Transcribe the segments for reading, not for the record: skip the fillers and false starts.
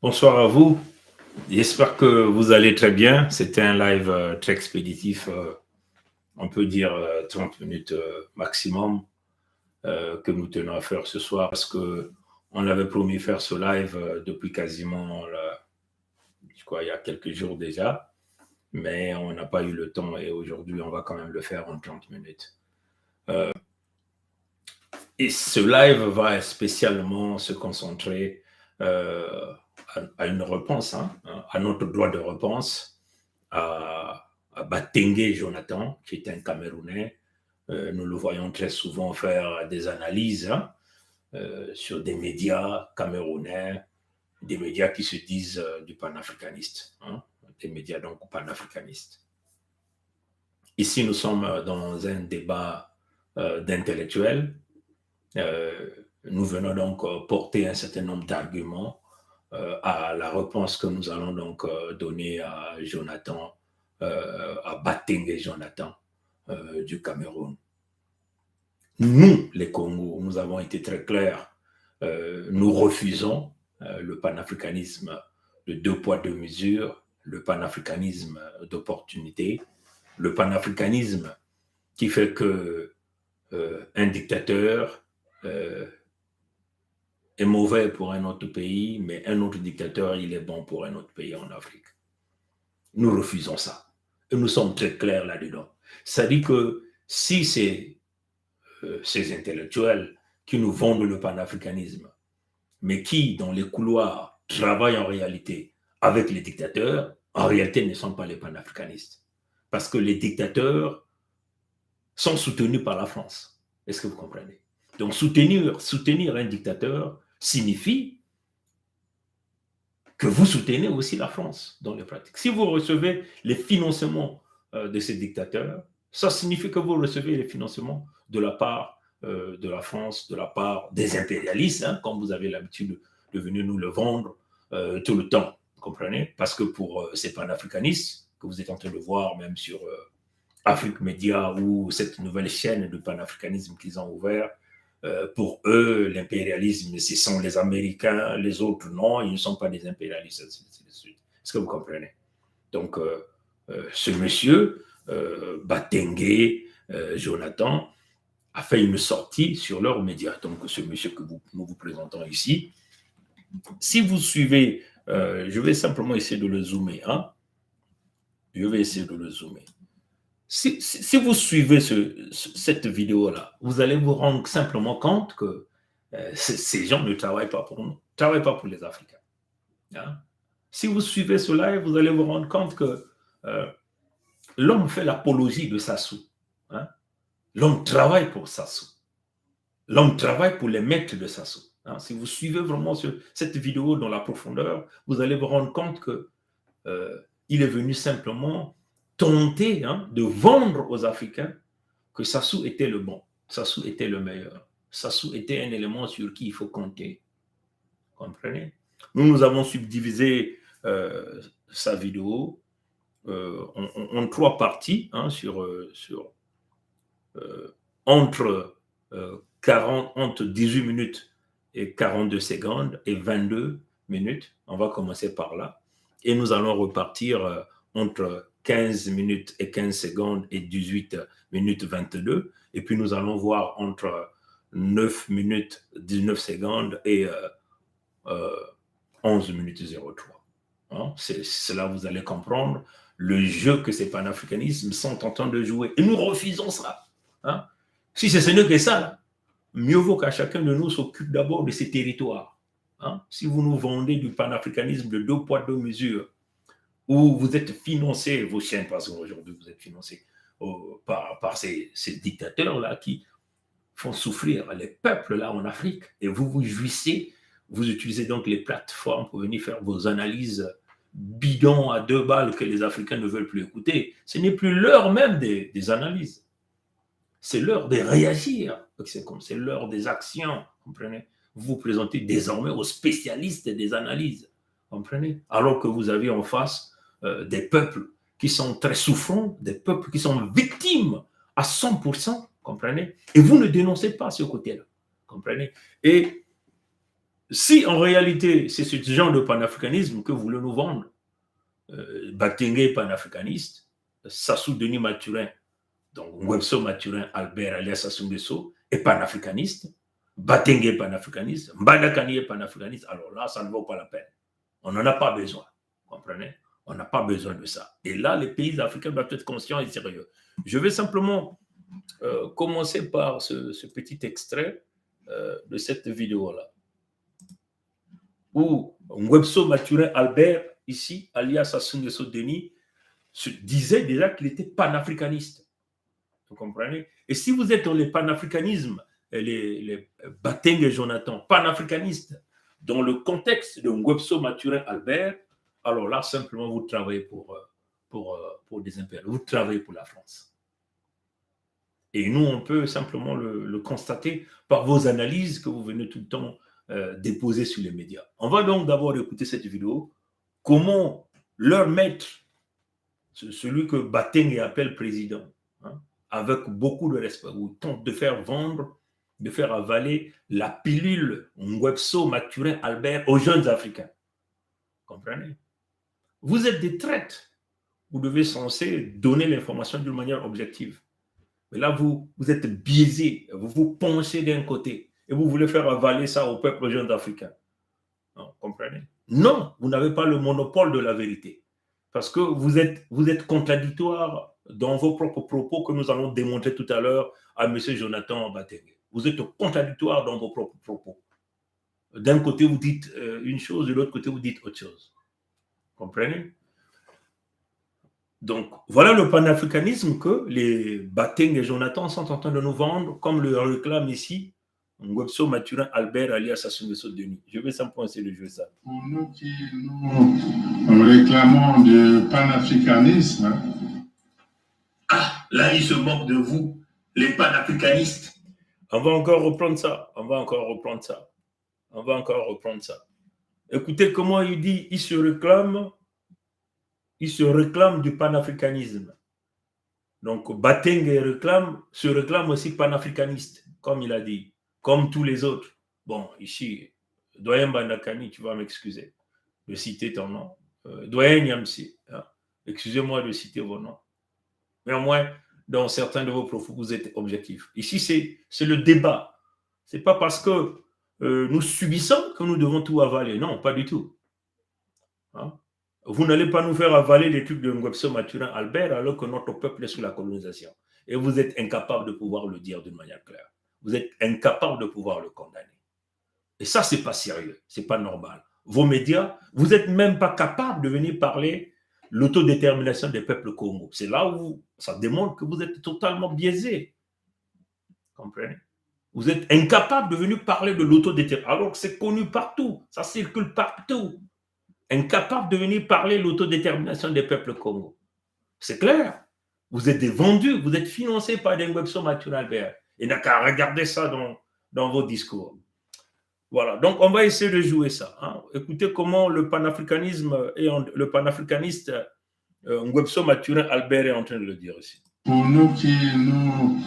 Bonsoir à vous. J'espère que vous allez très bien. C'était un live très expéditif, on peut dire 30 minutes maximum que nous tenons à faire ce soir parce que on avait promis faire ce live depuis quasiment, je crois, il y a quelques jours déjà, mais on n'a pas eu le temps et aujourd'hui on va quand même le faire en 30 minutes. Et ce live va spécialement se concentrer à une réponse, à notre droit de réponse à Batengue Jonathan, qui est un Camerounais. Nous le voyons très souvent faire des analyses sur des médias camerounais, des médias qui se disent du panafricaniste, des médias donc panafricanistes. Ici, nous sommes dans un débat d'intellectuels. Nous venons donc porter un certain nombre d'arguments à la réponse que nous allons donc donner à Jonathan, à Batengue Jonathan du Cameroun. Nous, les Congos, nous avons été très clairs. Nous refusons le panafricanisme de deux poids, deux mesures, le panafricanisme d'opportunité, le panafricanisme qui fait que un dictateur est mauvais pour un autre pays, mais un autre dictateur, il est bon pour un autre pays en Afrique. Nous refusons ça. Et nous sommes très clairs là-dedans. Ça dit que si c'est ces intellectuels qui nous vendent le panafricanisme, mais qui, dans les couloirs, travaillent en réalité avec les dictateurs, en réalité ne sont pas les panafricanistes. Parce que les dictateurs sont soutenus par la France. Est-ce que vous comprenez? Donc soutenir un dictateur signifie que vous soutenez aussi la France dans les pratiques. Si vous recevez les financements de ces dictateurs, ça signifie que vous recevez les financements de la part de la France, de la part des impérialistes, comme vous avez l'habitude de venir nous le vendre tout le temps, vous comprenez? Parce que pour ces panafricanistes, que vous êtes en train de voir même sur Afrique Média ou cette nouvelle chaîne de panafricanisme qu'ils ont ouvert, pour eux, l'impérialisme, ce sont les Américains, les autres, non, ils ne sont pas des impérialistes, ainsi de suite. Est-ce que vous comprenez? Donc, ce monsieur, Batengue Jonathan, a fait une sortie sur leurs médias. Donc, ce monsieur que nous vous présentons ici, si vous suivez, je vais simplement essayer de le zoomer. Je vais essayer de le zoomer. Si vous suivez cette vidéo-là, vous allez vous rendre simplement compte que ces gens ne travaillent pas pour nous, ne travaillent pas pour les Africains. Si vous suivez ce live, vous allez vous rendre compte que l'homme fait l'apologie de Sassou. L'homme travaille pour Sassou. L'homme travaille pour les maîtres de Sassou. Si vous suivez vraiment cette vidéo dans la profondeur, vous allez vous rendre compte qu'il est venu simplement tenter de vendre aux Africains que Sassou était le bon, Sassou était le meilleur, Sassou était un élément sur qui il faut compter. Comprenez? Nous avons subdivisé sa vidéo en trois parties entre 18 minutes et 42 secondes et 22 minutes. On va commencer par là. Et nous allons repartir entre 15 minutes et 15 secondes et 18 minutes 22. Et puis nous allons voir entre 9 minutes 19 secondes et 11 minutes 03. C'est là que vous allez comprendre le jeu que ces panafricanismes sont en train de jouer. Et nous refusons ça. Si ce n'est que ça, mieux vaut qu'à chacun de nous s'occupe d'abord de ses territoires. Si vous nous vendez du panafricanisme de deux poids, deux mesures, où vous êtes financés, vos chaînes, parce qu'aujourd'hui vous êtes financés par ces dictateurs-là qui font souffrir les peuples là en Afrique, et vous vous jouissez, vous utilisez donc les plateformes pour venir faire vos analyses bidons à 2 balles que les Africains ne veulent plus écouter. Ce n'est plus l'heure même des analyses. C'est l'heure de réagir. C'est l'heure des actions. Comprenez? Vous vous présentez désormais aux spécialistes des analyses. Comprenez? Alors que vous avez en face des peuples qui sont très souffrants, des peuples qui sont victimes à 100%. Comprenez? Et vous ne dénoncez pas ce côté-là. Comprenez? Et Si en réalité c'est ce genre de panafricanisme que vous voulez nous vendre, Batengue est panafricaniste, Sassou Denis Mathurin, donc Ngwebso Mathurin Albert alias Sassou Nguesso est panafricaniste, Batengue est panafricaniste, Mbada Kani est panafricaniste, alors là, ça ne vaut pas la peine. On n'en a pas besoin. Vous comprenez? On n'a pas besoin de ça. Et là, les pays africains doivent être conscients et sérieux. Je vais simplement commencer par ce petit extrait de cette vidéo-là, où Ngwebso Mathurin Albert, ici, alias Sassou Nguesso Denis, se disait déjà qu'il était panafricaniste. Vous comprenez? Et si vous êtes dans les panafricanismes, les Batengue et Jonathan, panafricanistes, dans le contexte de Ngwebso Mathurin Albert, alors là, simplement, vous travaillez pour des impériaux, vous travaillez pour la France. Et nous, on peut simplement le constater par vos analyses que vous venez tout le temps déposer sur les médias. On va donc d'abord écouter cette vidéo, comment leur maître, celui que Batengue appelle président, hein, avec beaucoup de respect, ou tente de faire vendre, de faire avaler la pilule Ngwebso Mathurin Albert aux jeunes Africains. Comprenez? Vous êtes des traîtres. Vous devez censé donner l'information d'une manière objective. Mais là, vous êtes biaisé, vous vous penchez d'un côté et vous voulez faire avaler ça au peuple jeune africain. Non, comprenez? Non, vous n'avez pas le monopole de la vérité. Parce que vous êtes contradictoire dans vos propres propos que nous allons démontrer tout à l'heure à M. Jonathan Batengue. Vous êtes contradictoire dans vos propres propos. D'un côté, vous dites une chose, de l'autre côté, vous dites autre chose. Comprenez? Donc, voilà le panafricanisme que les Batengue et Jonathan sont en train de nous vendre, comme le réclame ici Ngwebso Mathurin Albert alias Sassou Nguesso Denis. Je vais simplement essayer de jouer ça. Pour nous qui nous réclamons du panafricanisme. Ah, là, ils se moquent de vous, les panafricanistes. On va encore reprendre ça. Écoutez comment il dit, il se réclame du panafricanisme. Donc, Batengue se réclame aussi panafricaniste, comme il a dit, comme tous les autres. Bon, ici, Doyen Bandakani, tu vas m'excuser de citer ton nom. Doyen Nyamsi, hein, excusez-moi de citer vos noms. Mais au moins, dans certains de vos propos, vous êtes objectifs. Ici, c'est le débat. Ce n'est pas parce que nous subissons que nous devons tout avaler. Non, pas du tout. Hein? Vous n'allez pas nous faire avaler les trucs de Ngwebso Mathurin Albert alors que notre peuple est sous la colonisation. Et vous êtes incapable de pouvoir le dire d'une manière claire. Vous êtes incapable de pouvoir le condamner. Et ça, c'est pas sérieux, c'est pas normal. Vos médias, vous n'êtes même pas capable de venir parler l'autodétermination des peuples Congo. C'est là où ça démontre que vous êtes totalement biaisé. Comprenez? Vous êtes incapable de venir parler de l'autodétermination, alors que c'est connu partout, ça circule partout. Incapable de venir parler de l'autodétermination des peuples Congo. C'est clair. Vous êtes des vendus, vous êtes financés par des Ngwebso Mathurin Albert. Il n'a qu'à regarder ça dans vos discours. Voilà, donc on va essayer de jouer ça. Hein. Écoutez comment le panafricaniste Ngwebso Mathurin Albert est en train de le dire ici. Pour nous qui nous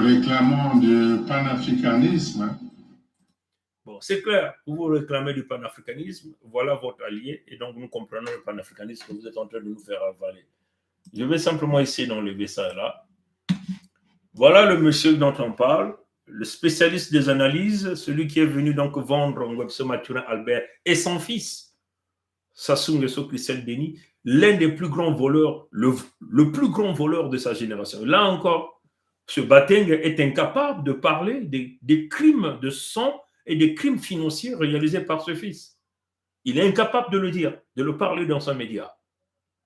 réclamons du panafricanisme. Bon, c'est clair, vous réclamez du panafricanisme, voilà votre allié, et donc nous comprenons le panafricanisme que vous êtes en train de nous faire avaler. Je vais simplement essayer d'enlever ça là. Voilà le monsieur dont on parle, le spécialiste des analyses, celui qui est venu donc vendre Ngwebso Mathurin Albert et son fils, Sassou Nguesso Christelle Denis, l'un des plus grands voleurs, le plus grand voleur de sa génération. Là encore, ce Batengue est incapable de parler des crimes de sang et des crimes financiers réalisés par ce fils. Il est incapable de le dire, de le parler dans son média.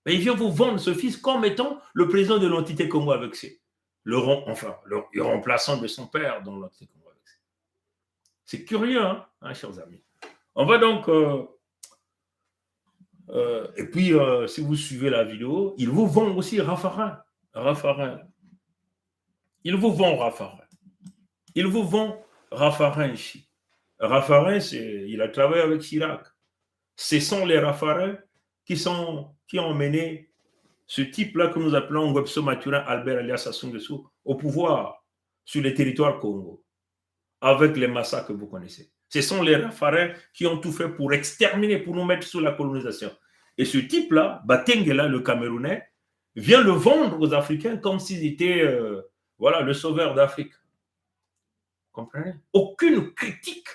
Mais il vient vous vendre ce fils comme étant le président de l'entité Congo avec ses. Le remplaçant de son père dans l'entité Congo avec ses. C'est curieux, hein, chers amis. On va donc... et puis, si vous suivez la vidéo, il vous vend aussi Raffarin. Il vous vend Raffarin ici. Raffarin, il a travaillé avec Chirac. Ce sont les Raffarins qui ont mené ce type-là que nous appelons Ngwebso Mathurin Albert alias Sassou Nguesso au pouvoir sur les territoires Congo. avec les massacres que vous connaissez. Ce sont les Raffarins qui ont tout fait pour exterminer, pour nous mettre sous la colonisation. Et ce type-là, Batengela, le Camerounais, vient le vendre aux Africains comme s'il était voilà, le sauveur d'Afrique. Comprenez? Aucune critique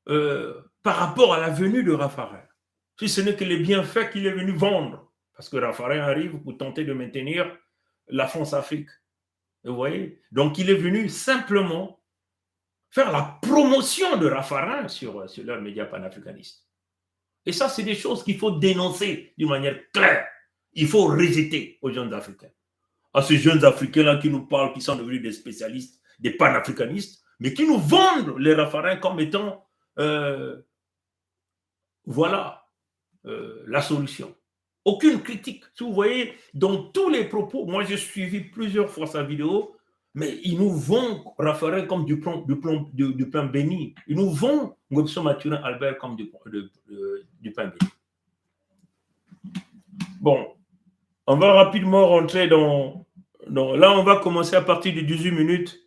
par rapport à la venue de Raffarin. Si ce n'est que les bienfaits qu'il est venu vendre. Parce que Raffarin arrive pour tenter de maintenir la France-Afrique. Vous voyez? Donc il est venu simplement faire la promotion de Raffarin sur leurs médias panafricanistes. Et ça, c'est des choses qu'il faut dénoncer d'une manière claire. Il faut rejeter aux jeunes Africains. À ces jeunes Africains-là qui nous parlent, qui sont devenus des spécialistes, des panafricanistes, mais qui nous vendent les Raffarins comme étant, voilà, la solution. Aucune critique. Si vous voyez, dans tous les propos, moi j'ai suivi plusieurs fois sa vidéo, mais ils nous vendent Raffarin comme du pain béni. Ils nous vendent Ngobso Mathurin Albert comme du pain béni. Bon, on va rapidement rentrer dans... Là, on va commencer à partir de 18 minutes,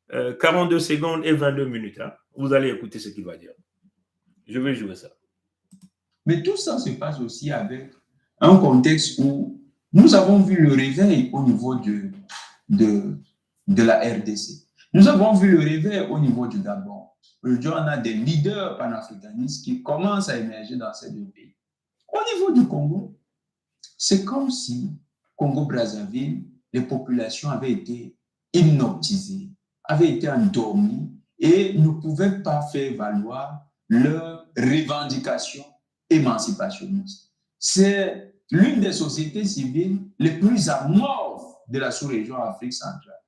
42 secondes et 22 minutes. Hein. Vous allez écouter ce qu'il va dire. Je vais jouer ça. Mais tout ça se passe aussi avec un contexte où nous avons vu le réveil au niveau de la RDC. Nous avons vu le réveil au niveau du Gabon. Aujourd'hui, on a des leaders panafricanistes qui commencent à émerger dans ces deux pays. Au niveau du Congo, c'est comme si Congo-Brazzaville, les populations avaient été hypnotisées, avaient été endormies et ne pouvaient pas faire valoir leurs revendications émancipationnistes. C'est l'une des sociétés civiles les plus amorphes de la sous-région Afrique centrale.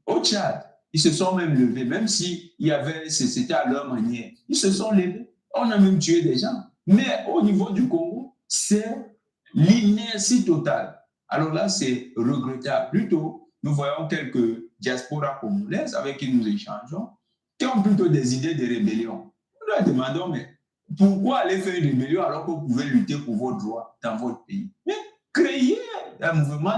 Au Tchad, ils se sont même levés, même si c'était à leur manière. Ils se sont levés. On a même tué des gens. Mais au niveau du Congo, c'est l'inertie totale. Alors là, c'est regrettable. Plutôt, nous voyons quelques diasporas congolaises avec qui nous échangeons, qui ont plutôt des idées de rébellion. Nous leur demandons, mais pourquoi aller faire une rébellion alors que vous pouvez lutter pour vos droits dans votre pays? Mais créer un mouvement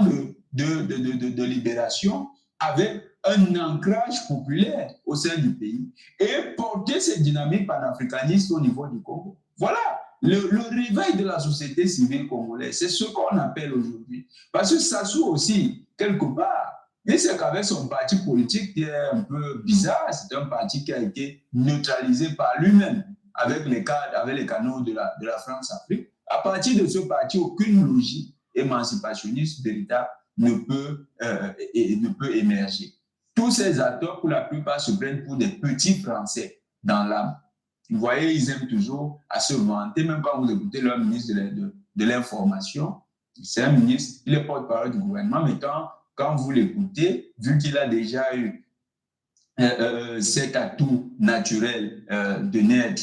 de libération avec un ancrage populaire au sein du pays et porter cette dynamique panafricaniste au niveau du Congo. Voilà. Le réveil de la société civile congolaise, c'est ce qu'on appelle aujourd'hui. Parce que Sassou aussi, quelque part, il sait qu'avec son parti politique qui est un peu bizarre, c'est un parti qui a été neutralisé par lui-même avec les canaux de la France-Afrique. À partir de ce parti, aucune logique émancipationniste véritable ne peut émerger. Tous ces acteurs, pour la plupart, se prennent pour des petits Français dans l'âme. Vous voyez, ils aiment toujours à se vanter, même quand vous écoutez leur ministre de l'Information, c'est un ministre, il est porte-parole du gouvernement, mais quand vous l'écoutez, vu qu'il a déjà eu cet atout naturel de naître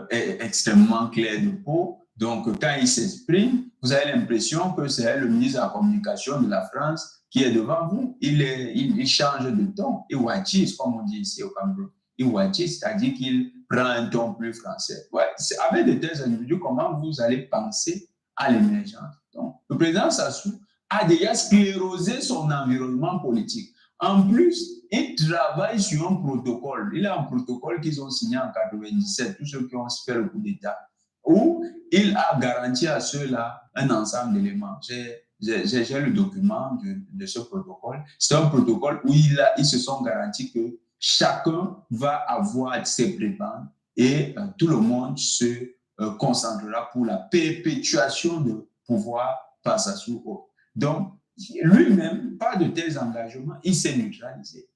extrêmement clair de peau, donc quand il s'exprime, vous avez l'impression que c'est le ministre de la Communication de la France qui est devant vous. Il change de ton, il watchise, comme on dit ici au Cameroun. Il watchise, c'est-à-dire qu'il prend un ton plus français. Ouais, avec de tels individus, comment vous allez penser à l'émergence? Donc, le président Sassou a déjà sclérosé son environnement politique. En plus, il travaille sur un protocole. Il a un protocole qu'ils ont signé en 1997, tous ceux qui ont fait le coup d'État, où il a garanti à ceux-là un ensemble d'éléments. J'ai le document de ce protocole. C'est un protocole où ils se sont garantis que chacun va avoir ses prébendes et tout le monde se concentrera pour la perpétuation de pouvoir par Sassou. Donc, lui-même, pas de tels engagements, il s'est neutralisé.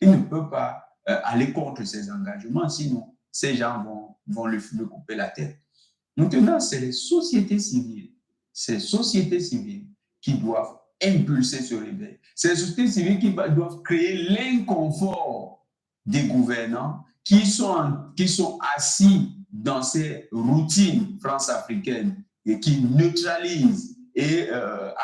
Il ne peut pas aller contre ces engagements, sinon ces gens vont lui couper la tête. Maintenant, c'est les sociétés civiles qui doivent impulser ce réveil. C'est les sociétés civiles qui doivent créer l'inconfort des gouvernants qui sont assis dans ces routines france-africaines et qui neutralisent et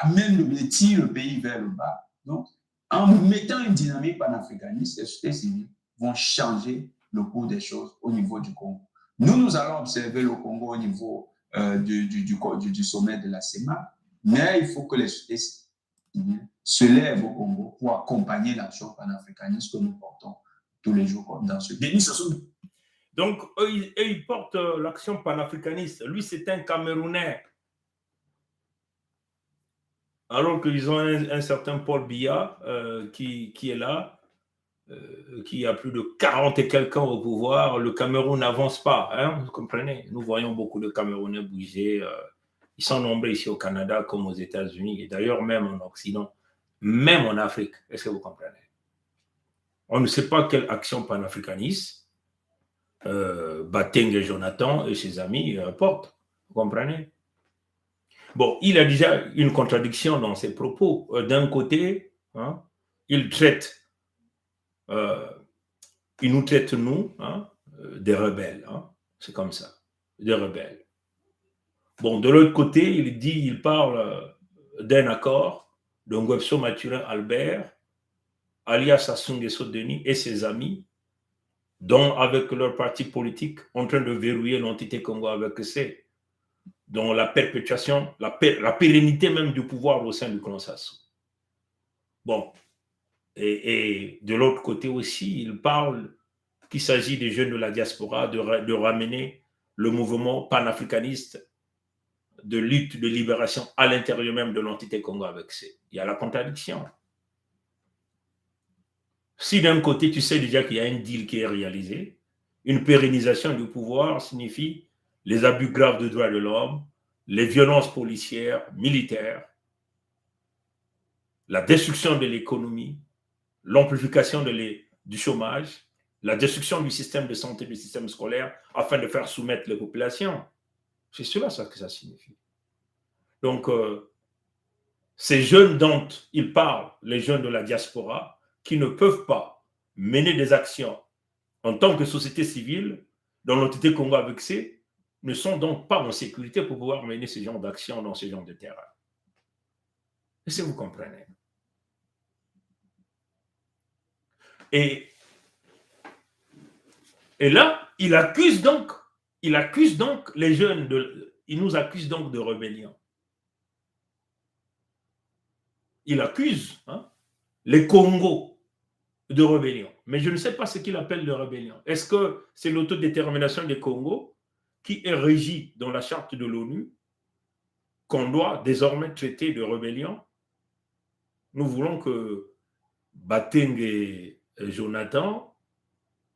amènent le pays vers le bas. Donc, en mettant une dynamique panafricaniste, les sociétés civiles vont changer le cours des choses au niveau du Congo. Nous allons observer le Congo au niveau du sommet de la CEMAC, mais il faut que les sociétés civiles se lèvent au Congo pour accompagner l'action panafricaniste que nous portons. tous les jours dans ce Denis Sassou. Donc, ils portent l'action panafricaniste. Lui, c'est un Camerounais. Alors qu'ils ont un certain Paul Biya qui est là, qui a plus de 40 et quelques ans au pouvoir. Le Cameroun n'avance pas, hein, vous comprenez? Nous voyons beaucoup de Camerounais bouger. Ils sont nombreux ici au Canada comme aux États-Unis, et d'ailleurs même en Occident, même en Afrique. Est-ce que vous comprenez? On ne sait pas quelle action panafricaniste Bateng et Jonathan et ses amis portent. Vous comprenez? Bon, il a déjà une contradiction dans ses propos. D'un côté, hein, il nous traite, nous, hein, des rebelles. Hein, c'est comme ça, des rebelles. Bon, de l'autre côté, il parle d'un accord de Ngwebso Mathurin Albert, alias Sassou Nguesso Denis et ses amis, dont avec leur parti politique, en train de verrouiller l'entité Congo avec C, dont la perpétuation, la pérennité même du pouvoir au sein du clan Sassou. Bon, et de l'autre côté aussi, il parle qu'il s'agit des jeunes de la diaspora de ramener le mouvement panafricaniste de lutte, de libération à l'intérieur même de l'entité Congo avec C. Il y a la contradiction. Si d'un côté, tu sais déjà qu'il y a un deal qui est réalisé, une pérennisation du pouvoir signifie les abus graves de droits de l'homme, les violences policières, militaires, la destruction de l'économie, l'amplification du chômage, la destruction du système de santé, du système scolaire, afin de faire soumettre les populations. C'est cela que ça signifie. Donc, ces jeunes dont ils parlent, les jeunes de la diaspora, qui ne peuvent pas mener des actions en tant que société civile dans l'entité Congo avec C, ne sont donc pas en sécurité pour pouvoir mener ce genre d'action dans ce genre de terrain. Est-ce que vous comprenez? Et là, il accuse donc les jeunes, il nous accuse donc de rébellion. Il accuse les Congos de rébellion. Mais je ne sais pas ce qu'il appelle de rébellion. Est-ce que c'est l'autodétermination des Congos qui est régie dans la charte de l'ONU qu'on doit désormais traiter de rébellion? Nous voulons que Bateng et Jonathan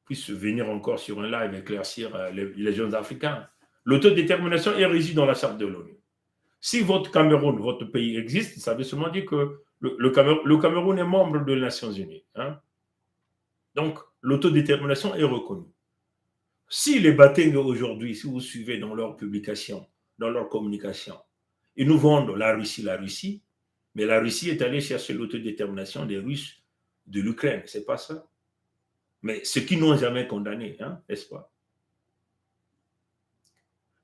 puissent venir encore sur un live éclaircir les jeunes Africains. L'autodétermination est régie dans la charte de l'ONU. Si votre Cameroun, votre pays existe, ça veut seulement dire que le Cameroun est membre des Nations Unies. Hein? Donc, l'autodétermination est reconnue. Si les Bateng aujourd'hui, si vous suivez dans leurs publications, dans leurs communications, ils nous vendent la Russie, mais la Russie est allée chercher l'autodétermination des Russes de l'Ukraine, c'est pas ça. Mais ceux qui n'ont jamais condamné, hein, n'est-ce pas?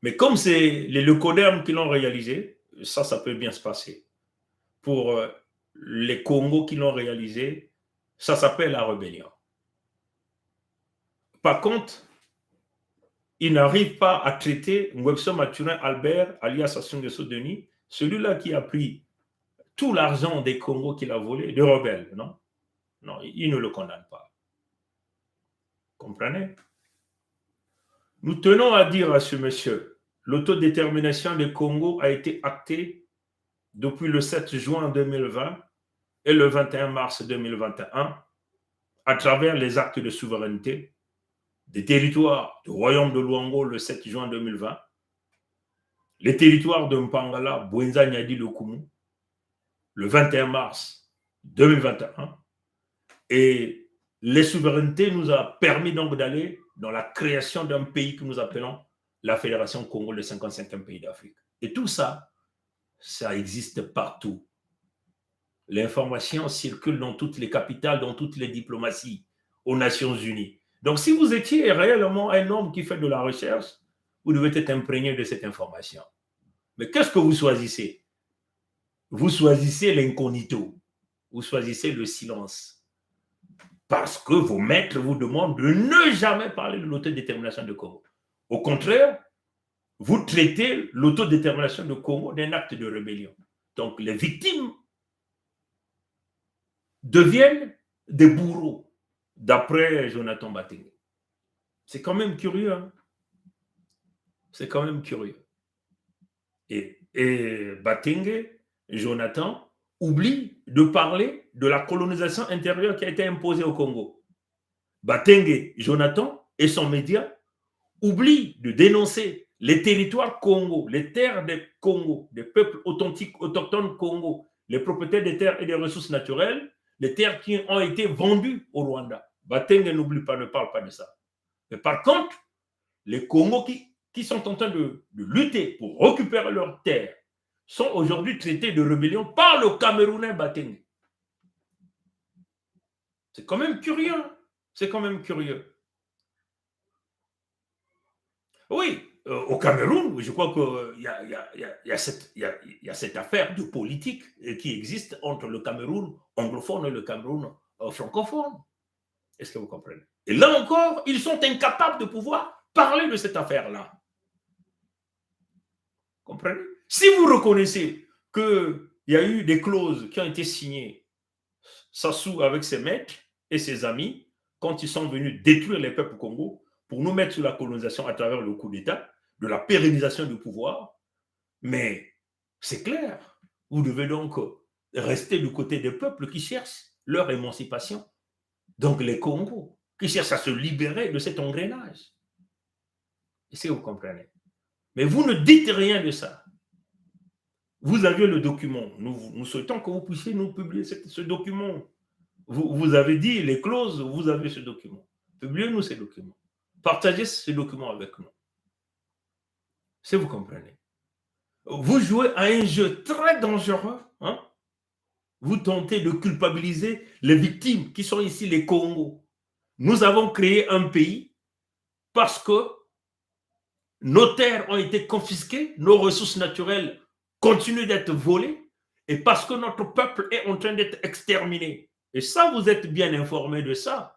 Mais comme c'est les leucodermes qui l'ont réalisé, ça peut bien se passer. Pour les Congos qui l'ont réalisé, ça s'appelle la rébellion. Par contre, ils n'arrivent pas à traiter Ngwebso Mathurin Albert, alias Sassou Nguesso Denis, celui-là qui a pris tout l'argent des Congos qu'il a volé, de rebelle, non? Non, ils ne le condamnent pas. Comprenez? Nous tenons à dire à ce monsieur, l'autodétermination du Congo a été actée depuis le 7 juin 2020 et le 21 mars 2021 à travers les actes de souveraineté des territoires du royaume de Luango le 7 juin 2020, les territoires de Mpangala, Bouenza, Nyadi, Lokumu le 21 mars 2021, et les souverainetés nous a permis donc d'aller dans la création d'un pays que nous appelons la Fédération Congo, le 55e pays d'Afrique. Et tout ça, ça existe partout. L'information circule dans toutes les capitales, dans toutes les diplomaties, aux Nations Unies. Donc, si vous étiez réellement un homme qui fait de la recherche, vous devez être imprégné de cette information. Mais qu'est-ce que vous choisissez? Vous choisissez l'incognito. Vous choisissez le silence. Parce que vos maîtres vous demandent de ne jamais parler de l'autodétermination du Congo. Au contraire, vous traitez l'autodétermination du Congo d'un acte de rébellion. Donc, les victimes deviennent des bourreaux d'après Jonathan Batengue. C'est quand même curieux. Hein? C'est quand même curieux. Et Batengue, Jonathan, oublie de parler de la colonisation intérieure qui a été imposée au Congo. Batengue, Jonathan et son média oublient de dénoncer les territoires Congo, les terres des Congo, des peuples authentiques, autochtones Congo, les propriétaires des terres et des ressources naturelles, les terres qui ont été vendues au Rwanda. Batengue n'oublie pas, ne parle pas de ça. Mais par contre, les Congos qui sont en train de lutter pour récupérer leurs terres sont aujourd'hui traités de rébellion par le Camerounais Batengue. C'est quand même curieux. Hein? C'est quand même curieux. Oui, au Cameroun, je crois qu'il y a cette affaire de politique qui existe entre le Cameroun anglophone et le Cameroun francophone. Est-ce que vous comprenez? Et là encore, ils sont incapables de pouvoir parler de cette affaire-là. Comprenez? Si vous reconnaissez qu'il y a eu des clauses qui ont été signées, Sassou avec ses maîtres et ses amis, quand ils sont venus détruire les peuples Congo, pour nous mettre sous la colonisation à travers le coup d'État, de la pérennisation du pouvoir, mais c'est clair, vous devez donc rester du côté des peuples qui cherchent leur émancipation. Donc les Congos, qui cherchent à se libérer de cet engrenage. Est-ce que vous comprenez? Mais vous ne dites rien de ça. Vous aviez le document. Nous souhaitons que vous puissiez nous publier ce document. Vous avez dit les clauses, vous avez ce document. Publiez-nous ces documents. Partagez ce document avec nous. Si vous comprenez. Vous jouez à un jeu très dangereux. Hein? Vous tentez de culpabiliser les victimes qui sont ici les Congos. Nous avons créé un pays parce que nos terres ont été confisquées, nos ressources naturelles continuent d'être volées et parce que notre peuple est en train d'être exterminé. Et ça, vous êtes bien informé de ça.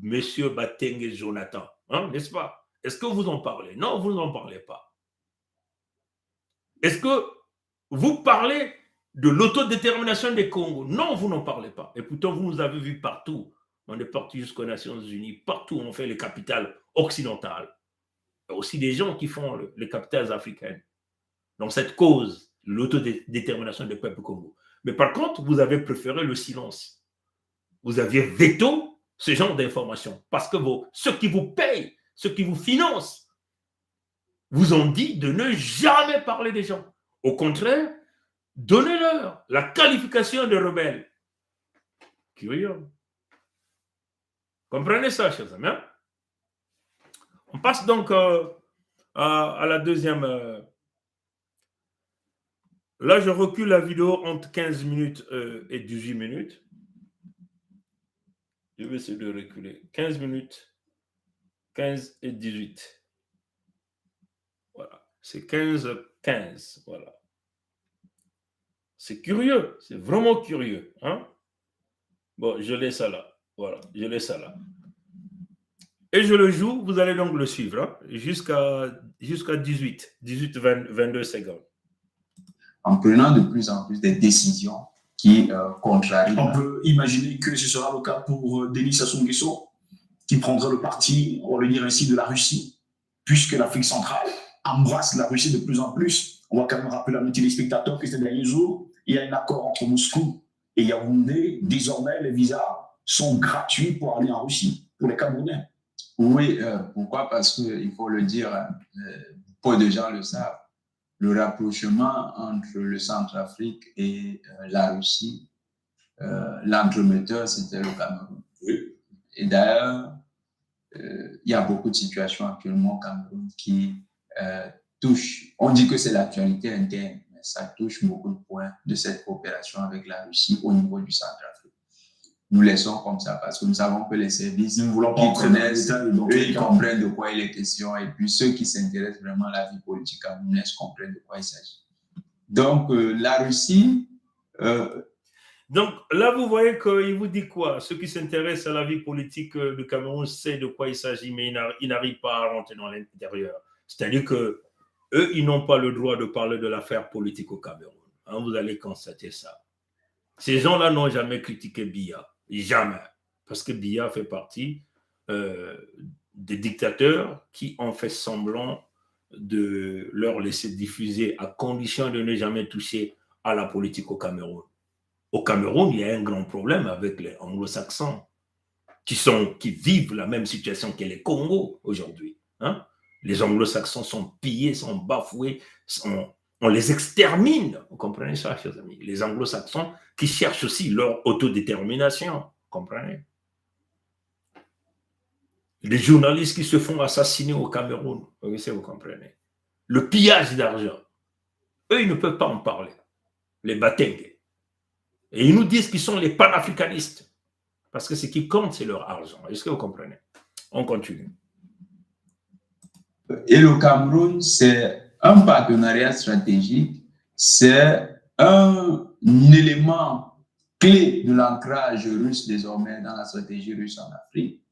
Monsieur Batengue et Jonathan, hein, n'est-ce pas? Est-ce que vous en parlez? Non, vous n'en parlez pas. Est-ce que vous parlez de l'autodétermination des Congos? Non, vous n'en parlez pas. Et pourtant, vous nous avez vus partout. On est parti jusqu'aux Nations Unies. Partout, on fait les capitales occidentales. Il y a aussi des gens qui font les capitales africaines. Dans cette cause, l'autodétermination des peuples Congo. Mais par contre, vous avez préféré le silence. Vous aviez veto ce genre d'informations. Parce que ceux qui vous payent, ceux qui vous financent, vous ont dit de ne jamais parler des gens. Au contraire, donnez-leur la qualification de rebelles. Curieux. Comprenez ça, chers amis. Hein? On passe donc à la deuxième. Là, je recule la vidéo entre 15 minutes et 18 minutes. Je vais essayer de reculer. 15 minutes, 15 et 18. Voilà. C'est 15. Voilà. C'est curieux. C'est vraiment curieux. Hein? Bon, je laisse ça là. Voilà. Je laisse ça là. Et je le joue. Vous allez donc le suivre. Hein? Jusqu'à 18, 22 secondes. En prenant de plus en plus des décisions qui contrarient. On peut imaginer que ce sera le cas pour Denis Sassou Nguesso, qui prendra le parti, on va le dire ainsi, de la Russie, puisque l'Afrique centrale embrasse la Russie de plus en plus. On va quand même rappeler à nos téléspectateurs que ces derniers jours, il y a un accord entre Moscou et Yaoundé. Désormais, les visas sont gratuits pour aller en Russie, pour les Camerounais. Oui, pourquoi? Parce qu'il faut le dire, peu de gens le savent. Le rapprochement entre le Centrafrique et la Russie, l'entremetteur, c'était le Cameroun. Oui. Et d'ailleurs, il y a beaucoup de situations actuellement au Cameroun qui touchent, on dit que c'est l'actualité interne, mais ça touche beaucoup de points de cette coopération avec la Russie au niveau du Centrafrique. Nous laissons comme ça parce que nous savons que les services qui connaissent, eux, ils comprennent de quoi il est question et puis ceux qui s'intéressent vraiment à la vie politique camerounaise comprennent de quoi il s'agit. Donc, la Russie... Donc, là, vous voyez qu'il vous dit quoi? Ceux qui s'intéressent à la vie politique du Cameroun savent de quoi il s'agit, mais ils n'arrivent pas à rentrer dans l'intérieur. C'est-à-dire que eux, ils n'ont pas le droit de parler de l'affaire politique au Cameroun. Hein, vous allez constater ça. Ces gens-là n'ont jamais critiqué Biya. Jamais. parce que Biya fait partie des dictateurs qui ont fait semblant de leur laisser diffuser à condition de ne jamais toucher à la politique au Cameroun. Au Cameroun, il y a un grand problème avec les anglo-saxons qui vivent la même situation que les Congos aujourd'hui. Hein? Les anglo-saxons sont pillés, sont bafoués, on les extermine. Vous comprenez ça, chers amis? Les anglo-saxons qui cherchent aussi leur autodétermination. Vous comprenez? Les journalistes qui se font assassiner au Cameroun. Vous comprenez? Le pillage d'argent. Eux, ils ne peuvent pas en parler. Les Batengue. Et ils nous disent qu'ils sont les panafricanistes. Parce que ce qui compte, c'est leur argent. Est-ce que vous comprenez? On continue. Et le Cameroun, c'est un partenariat stratégique, c'est un élément clé de l'ancrage russe désormais dans la stratégie russe en Afrique.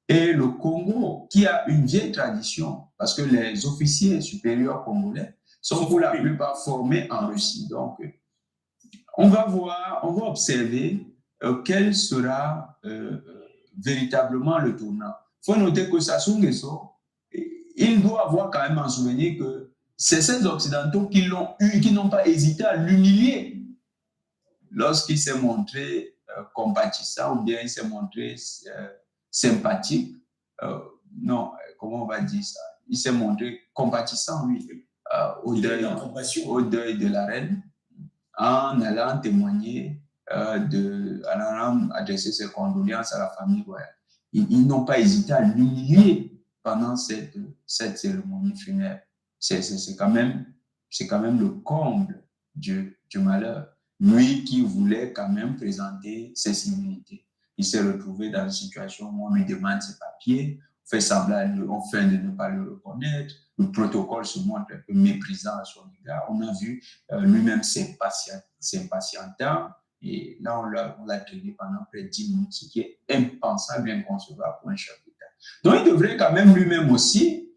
Et le Congo, qui a une vieille tradition, parce que les officiers supérieurs congolais sont pour la plupart formés en Russie. Donc, on va observer quel sera véritablement le tournant. Il faut noter que Sassou Nguesso, il doit avoir quand même en souvenir que c'est ces Occidentaux qui n'ont pas hésité à l'humilier lorsqu'il s'est montré compatissant ou bien il s'est montré sympathique. Non, comment on va dire ça? Il s'est montré compatissant, lui, au deuil de la reine, en allant témoigner, en allant adresser ses condoléances à la famille royale. Ils n'ont pas hésité à l'humilier pendant cette cérémonie funèbre. C'est quand même le comble du malheur. Lui qui voulait quand même présenter ses civilités. Il s'est retrouvé dans une situation où on lui demande ses papiers, on fait semblant, on fait de ne pas le reconnaître, le protocole se montre un peu méprisant à son égard. On a vu lui-même s'impatientant, et là on l'a traité pendant près de 10 minutes, ce qui est impensable, inconcevable pour un chef d'État. Donc il devrait quand même lui-même aussi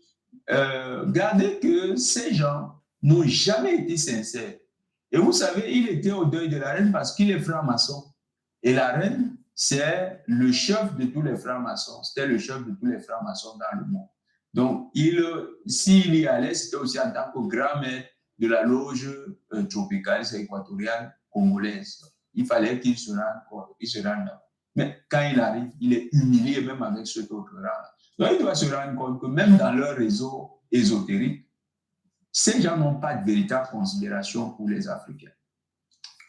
garder que ces gens n'ont jamais été sincères. Et vous savez, il était au deuil de la reine parce qu'il est franc-maçon. Et la reine, c'est le chef de tous les francs-maçons. C'était le chef de tous les francs-maçons dans le monde. Donc, s'il y allait, c'était aussi en tant que grand maître de la loge tropicale équatoriale congolaise. Il fallait qu'il se rende là. Mais quand il arrive, il est humilié même avec cet autre rang. Donc, il doit se rendre compte que même dans leur réseau ésotérique, ces gens n'ont pas de véritable considération pour les Africains.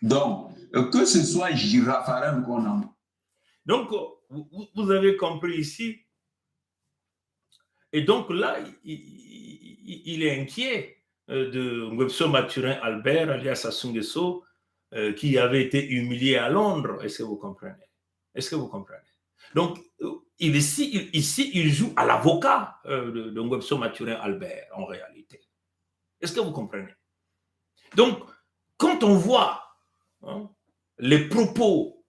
Donc, que ce soit Raffarin qu'on a. Donc, vous avez compris ici. Et donc là, il est inquiet de Ngwebso Mathurin Albert, alias Sassou Nguesso, qui avait été humilié à Londres. Est-ce que vous comprenez? Est-ce que vous comprenez? Donc, ici, il joue à l'avocat de Ngwebso Mathurin Albert, en réalité. Est-ce que vous comprenez? Donc, quand on voit les propos,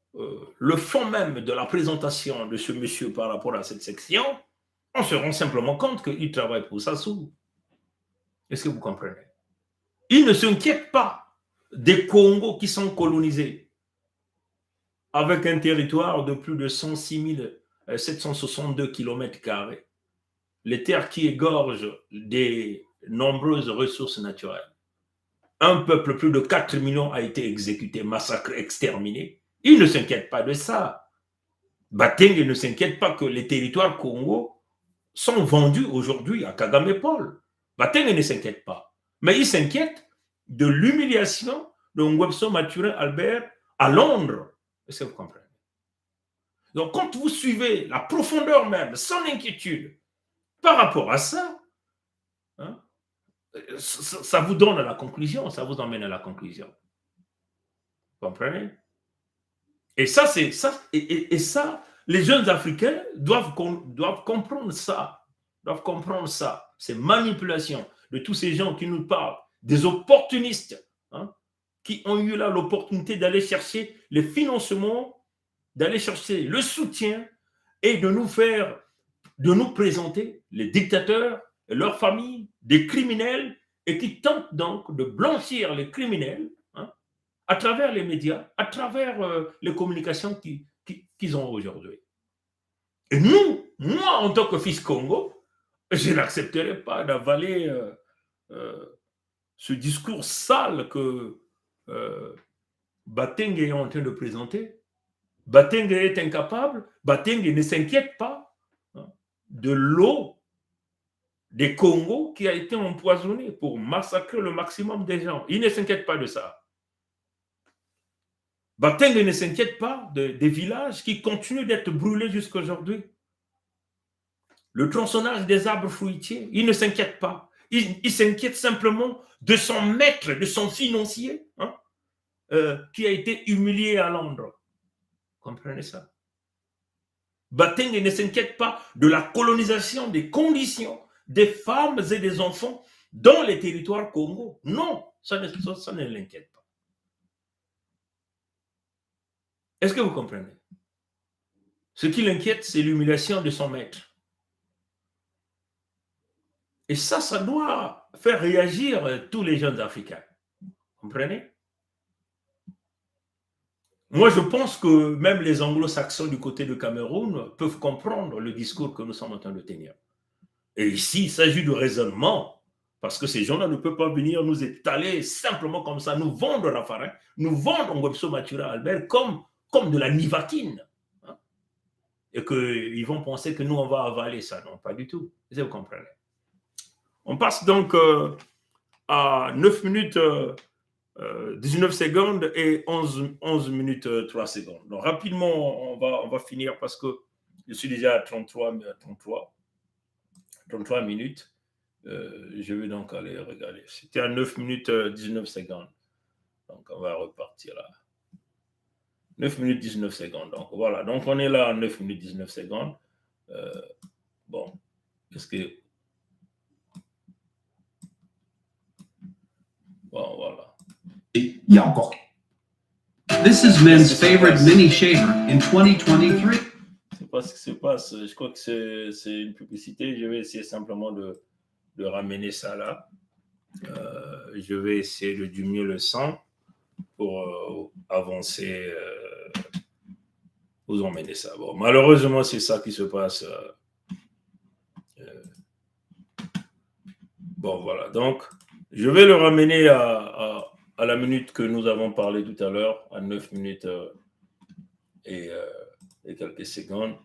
le fond même de la présentation de ce monsieur par rapport à cette section, on se rend simplement compte qu'il travaille pour Sassou. Est-ce que vous comprenez? Il ne s'inquiète pas des Congos qui sont colonisés avec un territoire de plus de 106 762 km². Les terres qui égorgent des nombreuses ressources naturelles. Un peuple, plus de 4 millions, a été exécuté, massacré, exterminé. Il ne s'inquiète pas de ça. Batengue ne s'inquiète pas que les territoires Congo sont vendus aujourd'hui à Kagame Paul. Batengue ne s'inquiète pas. Mais il s'inquiète de l'humiliation de Ngwebso Mathurin Albert à Londres. Est-ce que vous comprenez? Donc, quand vous suivez la profondeur même, son inquiétude par rapport à ça, ça vous donne à la conclusion, ça vous emmène à la conclusion. Vous comprenez? Et ça, c'est ça. Et ça, les jeunes Africains doivent comprendre ça. Doivent comprendre ça. Ces manipulations de tous ces gens qui nous parlent, des opportunistes, qui ont eu là l'opportunité d'aller chercher les financements, d'aller chercher le soutien et de nous présenter les dictateurs et leurs familles, des criminels, et qui tentent donc de blanchir les criminels à travers les médias, à travers les communications qu'ils ont aujourd'hui. Et nous, moi, en tant que fils Congo, je n'accepterai pas d'avaler ce discours sale que Batengue est en train de présenter. Batengue est incapable, Batengue ne s'inquiète pas de l'eau des Congo qui a été empoisonnée pour massacrer le maximum des gens. Il ne s'inquiète pas de ça. Batengue ne s'inquiète pas des villages qui continuent d'être brûlés jusqu'à aujourd'hui. Le tronçonnage des arbres fruitiers, il ne s'inquiète pas. Il s'inquiète simplement de son maître, de son financier, qui a été humilié à Londres. Comprenez ça? Batengue ne s'inquiète pas de la colonisation des conditions des femmes et des enfants dans les territoires Congo. Non, ça ne l'inquiète pas. Est-ce que vous comprenez? Ce qui l'inquiète, c'est l'humiliation de son maître. Et ça doit faire réagir tous les jeunes Africains. Vous comprenez? Moi, je pense que même les anglo-saxons du côté de Cameroun peuvent comprendre le discours que nous sommes en train de tenir. Et ici, il s'agit de raisonnement, parce que ces gens-là ne peuvent pas venir nous étaler simplement comme ça, nous vendre Raffarin, nous vendre Ngwebso Matura Albert comme de la nivaquine. Et qu'ils vont penser que nous, on va avaler ça. Non, pas du tout. Vous comprenez? On passe donc à 9 minutes 19 secondes et 11 minutes 3 secondes. Donc rapidement, on va finir parce que je suis déjà à 33 minutes. Je vais donc aller regarder. C'était à 9 minutes 19 secondes. Donc on va repartir là. 9 minutes 19 secondes. Donc voilà. Donc on est là à 9 minutes 19 secondes. Bon. Est-ce que... Bon, voilà. Et il y a encore. This is men's favorite mini shaver in 2023. C'est pas ce qui se passe. Je crois que c'est une publicité. Je vais essayer simplement de ramener ça là. Je vais essayer de diminuer le son pour avancer. Vous emmenez ça. Bon, malheureusement, c'est ça qui se passe. Bon, voilà. Donc, je vais le ramener à la minute que nous avons parlé tout à l'heure, à 9 minutes et quelques secondes.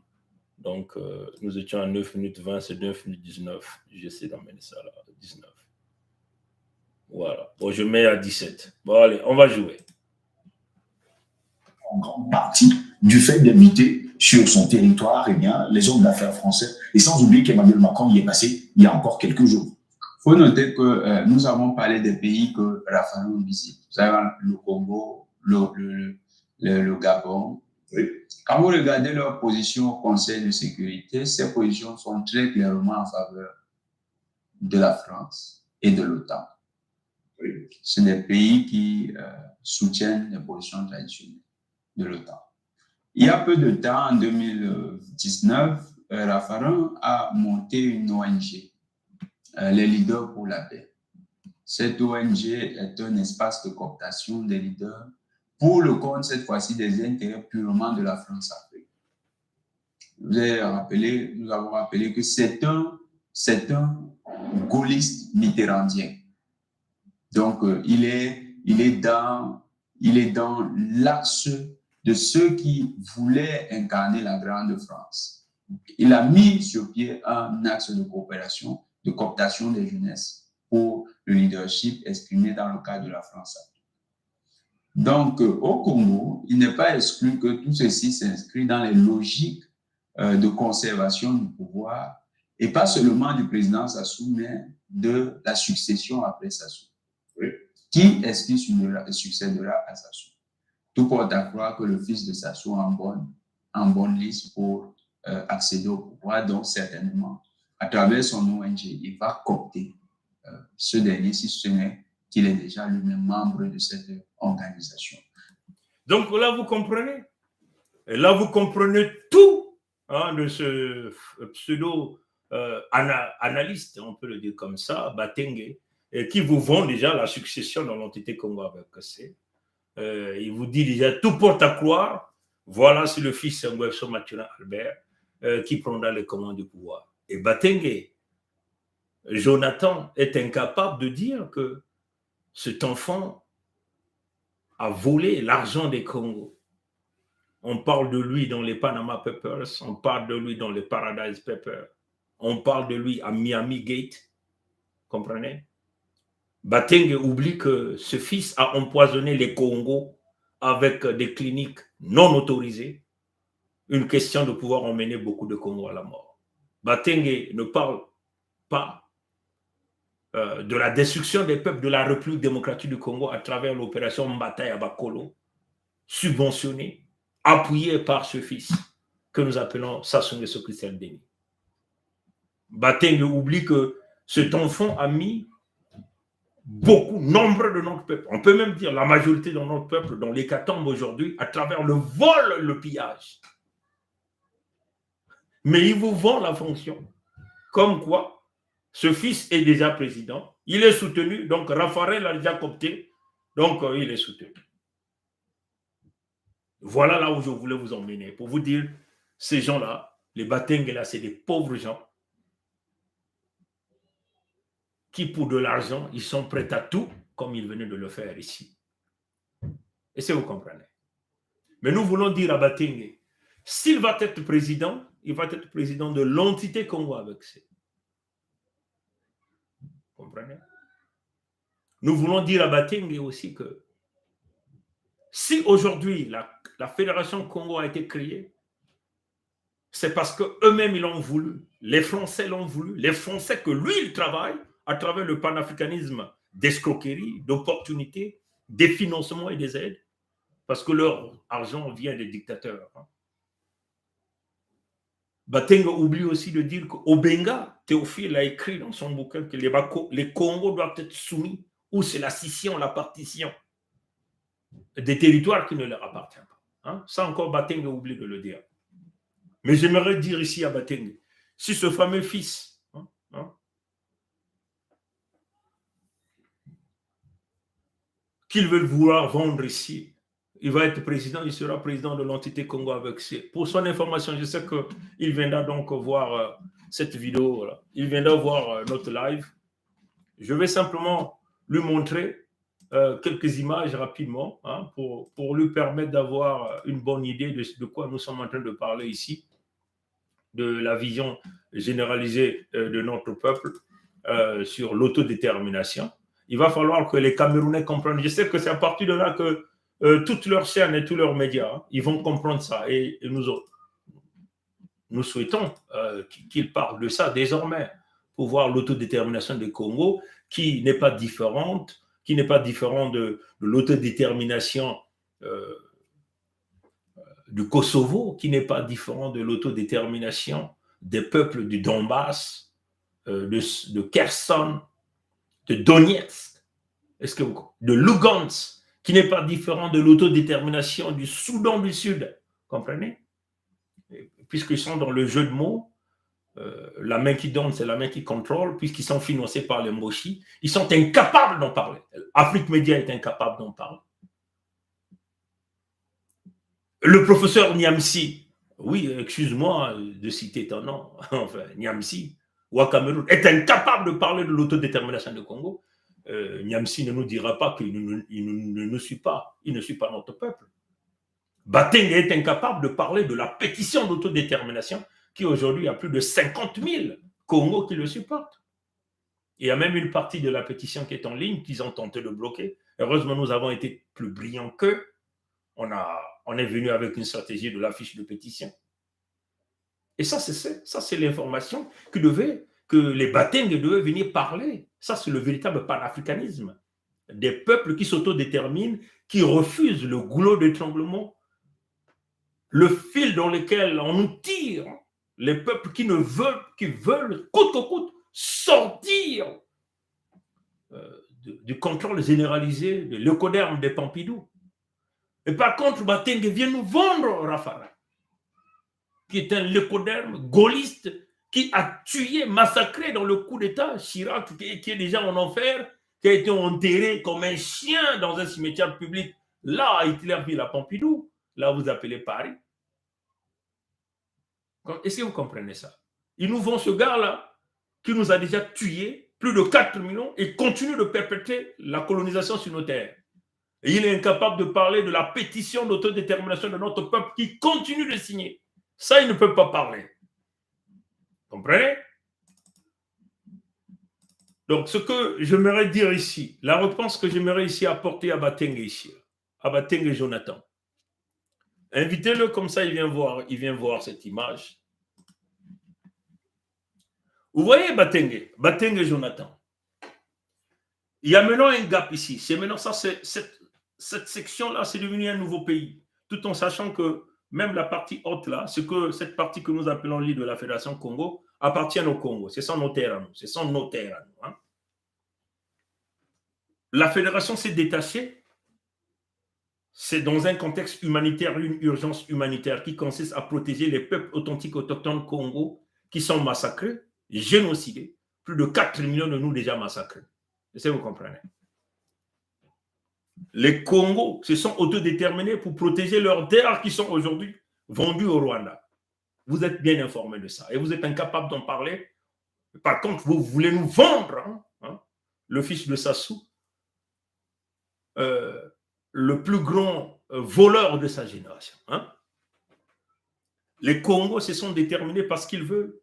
Donc, nous étions à 9 minutes 20, c'est 9 minutes 19. J'essaie d'emmener ça là, 19. Voilà. Bon, je mets à 17. Bon, allez, on va jouer. En grande partie du fait d'habiter sur son territoire, eh bien, les hommes d'affaires français, et sans oublier qu'Emmanuel Macron y est passé il y a encore quelques jours. Il faut noter que nous avons parlé des pays que Raffarin visite. Vous avez le Congo, le Gabon. Oui. Quand vous regardez leur position au Conseil de sécurité, ces positions sont très clairement en faveur de la France et de l'OTAN. Oui. C'est des pays qui soutiennent les positions traditionnelles de l'OTAN. Il y a peu de temps, en 2019, Raffarin a monté une ONG, les leaders pour la paix. Cette ONG est un espace de cooptation des leaders pour le compte, cette fois-ci, des intérêts purement de la France-Afrique. Nous avons rappelé que c'est un gaulliste mitterrandien. Donc, il est dans l'axe de ceux qui voulaient incarner la grande France. Il a mis sur pied un axe de coopération, de cooptation des jeunesses pour le leadership exprimé dans le cadre de la France-Afrique. Donc, au Congo, il n'est pas exclu que tout ceci s'inscrit dans les logiques de conservation du pouvoir, et pas seulement du président Sassou, mais de la succession après Sassou. Oui. Qui est-ce qui succédera à Sassou? Tout porte à croire que le fils de Sassou est en bonne liste pour accéder au pouvoir, donc certainement, à travers son ONG, il va coopter ce dernier, si ce n'est qu'il est déjà lui-même membre de cette organisation. Donc là, vous comprenez? Et là, vous comprenez tout de ce pseudo-analyste, on peut le dire comme ça, Batengue, qui vous vend déjà la succession dans l'entité Congo avec C. Il vous dit déjà, tout porte à croire, voilà, c'est le fils de Ngwebso Matura Albert, qui prendra les commandes du pouvoir. Et Batengue, Jonathan, est incapable de dire que cet enfant a volé l'argent des Congos. On parle de lui dans les Panama Papers, on parle de lui dans les Paradise Papers, on parle de lui à Miami Gate, comprenez? Batengue oublie que ce fils a empoisonné les Congos avec des cliniques non autorisées. Une question de pouvoir emmener beaucoup de Congos à la mort. Batengue ne parle pas de la destruction des peuples de la République démocratique du Congo à travers l'opération Mbataï Bakolo, subventionnée, appuyée par ce fils que nous appelons Sassou Nguesso Christian Denis. Batengue oublie que cet enfant a mis nombre de notre peuple, on peut même dire la majorité de notre peuple dans l'hécatombe aujourd'hui à travers le vol, le pillage. Mais il vous vend la fonction. Comme quoi, ce fils est déjà président, il est soutenu, donc Raffarin l'a déjà coopté, donc il est soutenu. Voilà là où je voulais vous emmener, pour vous dire, ces gens-là, les Batengue là, c'est des pauvres gens qui, pour de l'argent, ils sont prêts à tout, comme ils venaient de le faire ici. Et si vous comprenez. Mais nous voulons dire à Batengue, s'il va être président, il va être président de l'entité Congo avec C. Vous comprenez? Nous voulons dire à Batengue aussi que si aujourd'hui la Fédération Congo a été créée, c'est parce qu'eux-mêmes ils l'ont voulu. Les Français l'ont voulu. Les Français que lui, il travaille à travers le panafricanisme d'escroquerie, d'opportunités, des financements et des aides, parce que leur argent vient des dictateurs. Batengue oublie aussi de dire qu'Obenga, Théophile a écrit dans son bouquin que les Congos doivent être soumis, ou c'est la scission, la partition des territoires qui ne leur appartiennent pas. Ça encore, Batengue oublie de le dire. Mais j'aimerais dire ici à Batengue, si ce fameux fils qu'ils veulent vouloir vendre ici, il va être président, il sera président de l'entité Congo avec C. Pour son information, je sais qu'il viendra donc voir cette vidéo, voilà. Il viendra voir notre live. Je vais simplement lui montrer quelques images rapidement pour lui permettre d'avoir une bonne idée de quoi nous sommes en train de parler ici, de la vision généralisée de notre peuple sur l'autodétermination. Il va falloir que les Camerounais comprennent. Je sais que c'est à partir de là que toutes leurs chaînes et tous leurs médias, ils vont comprendre ça. Et nous souhaitons qu'ils parlent de ça désormais, pour voir l'autodétermination du Congo, qui n'est pas différente, de l'autodétermination du Kosovo, qui n'est pas différent de l'autodétermination des peuples du Donbass, de Kherson, de Donetsk, de Lugansk, qui n'est pas différent de l'autodétermination du Soudan du Sud. Comprenez? Puisqu'ils sont dans le jeu de mots, la main qui donne, c'est la main qui contrôle, puisqu'ils sont financés par les Moshi, ils sont incapables d'en parler. Afrique Média est incapable d'en parler. Le professeur Niamsi, oui, excuse-moi de citer ton nom, enfin, Niamsi, ou à Cameroun, est incapable de parler de l'autodétermination du Congo. Niamsi ne nous dira pas qu'il ne nous suit pas, il ne suit pas notre peuple. Batengue est incapable de parler de la pétition d'autodétermination qui aujourd'hui a plus de 50 000 Congos qui le supportent. Il y a même une partie de la pétition qui est en ligne qu'ils ont tenté de bloquer. Heureusement, nous avons été plus brillants qu'eux. On est venu avec une stratégie de l'affiche de pétition. Et ça, c'est l'information que les Batengue devaient venir parler. Ça, c'est le véritable panafricanisme. Des peuples qui s'autodéterminent, qui refusent le goulot d'étranglement, le fil dans lequel on nous tire, les peuples qui veulent coûte que coûte sortir du contrôle généralisé de l'écoderme des Pompidou. Et par contre, Batengue vient nous vendre Raffarin, qui est un lécoderme gaulliste qui a tué, massacré dans le coup d'État Chirac, qui est déjà en enfer, qui a été enterré comme un chien dans un cimetière public, là à Hitlerville à Pompidou, là vous appelez Paris. Est-ce que vous comprenez ça? Ils nous vont ce gars-là qui nous a déjà tués plus de 4 millions et continue de perpétrer la colonisation sur nos terres. Et il est incapable de parler de la pétition d'autodétermination de notre peuple qui continue de signer. Ça, il ne peut pas parler. Comprenez? Donc, ce que j'aimerais dire ici, la réponse que j'aimerais ici apporter à Batengue ici, à Batengue Jonathan, invitez-le comme ça, il vient voir cette image. Vous voyez Batengue Jonathan. Il y a maintenant un gap ici. C'est maintenant ça, cette section-là, c'est devenu un nouveau pays. Tout en sachant que même la partie haute là, cette partie que nous appelons l'île de la Fédération Congo, appartient au Congo. Ce sont nos terres à nous. Ce sont nos terres à nous. Hein. La Fédération s'est détachée. C'est dans un contexte humanitaire, une urgence humanitaire qui consiste à protéger les peuples authentiques autochtones Congo qui sont massacrés, génocidés. Plus de 4 millions de nous déjà massacrés. Est-ce que vous comprenez? Les Congos se sont autodéterminés pour protéger leurs terres qui sont aujourd'hui vendues au Rwanda. Vous êtes bien informés de ça et vous êtes incapable d'en parler. Par contre, vous voulez nous vendre le fils de Sassou, le plus grand voleur de sa génération. Hein? Les Congos se sont déterminés parce qu'ils veulent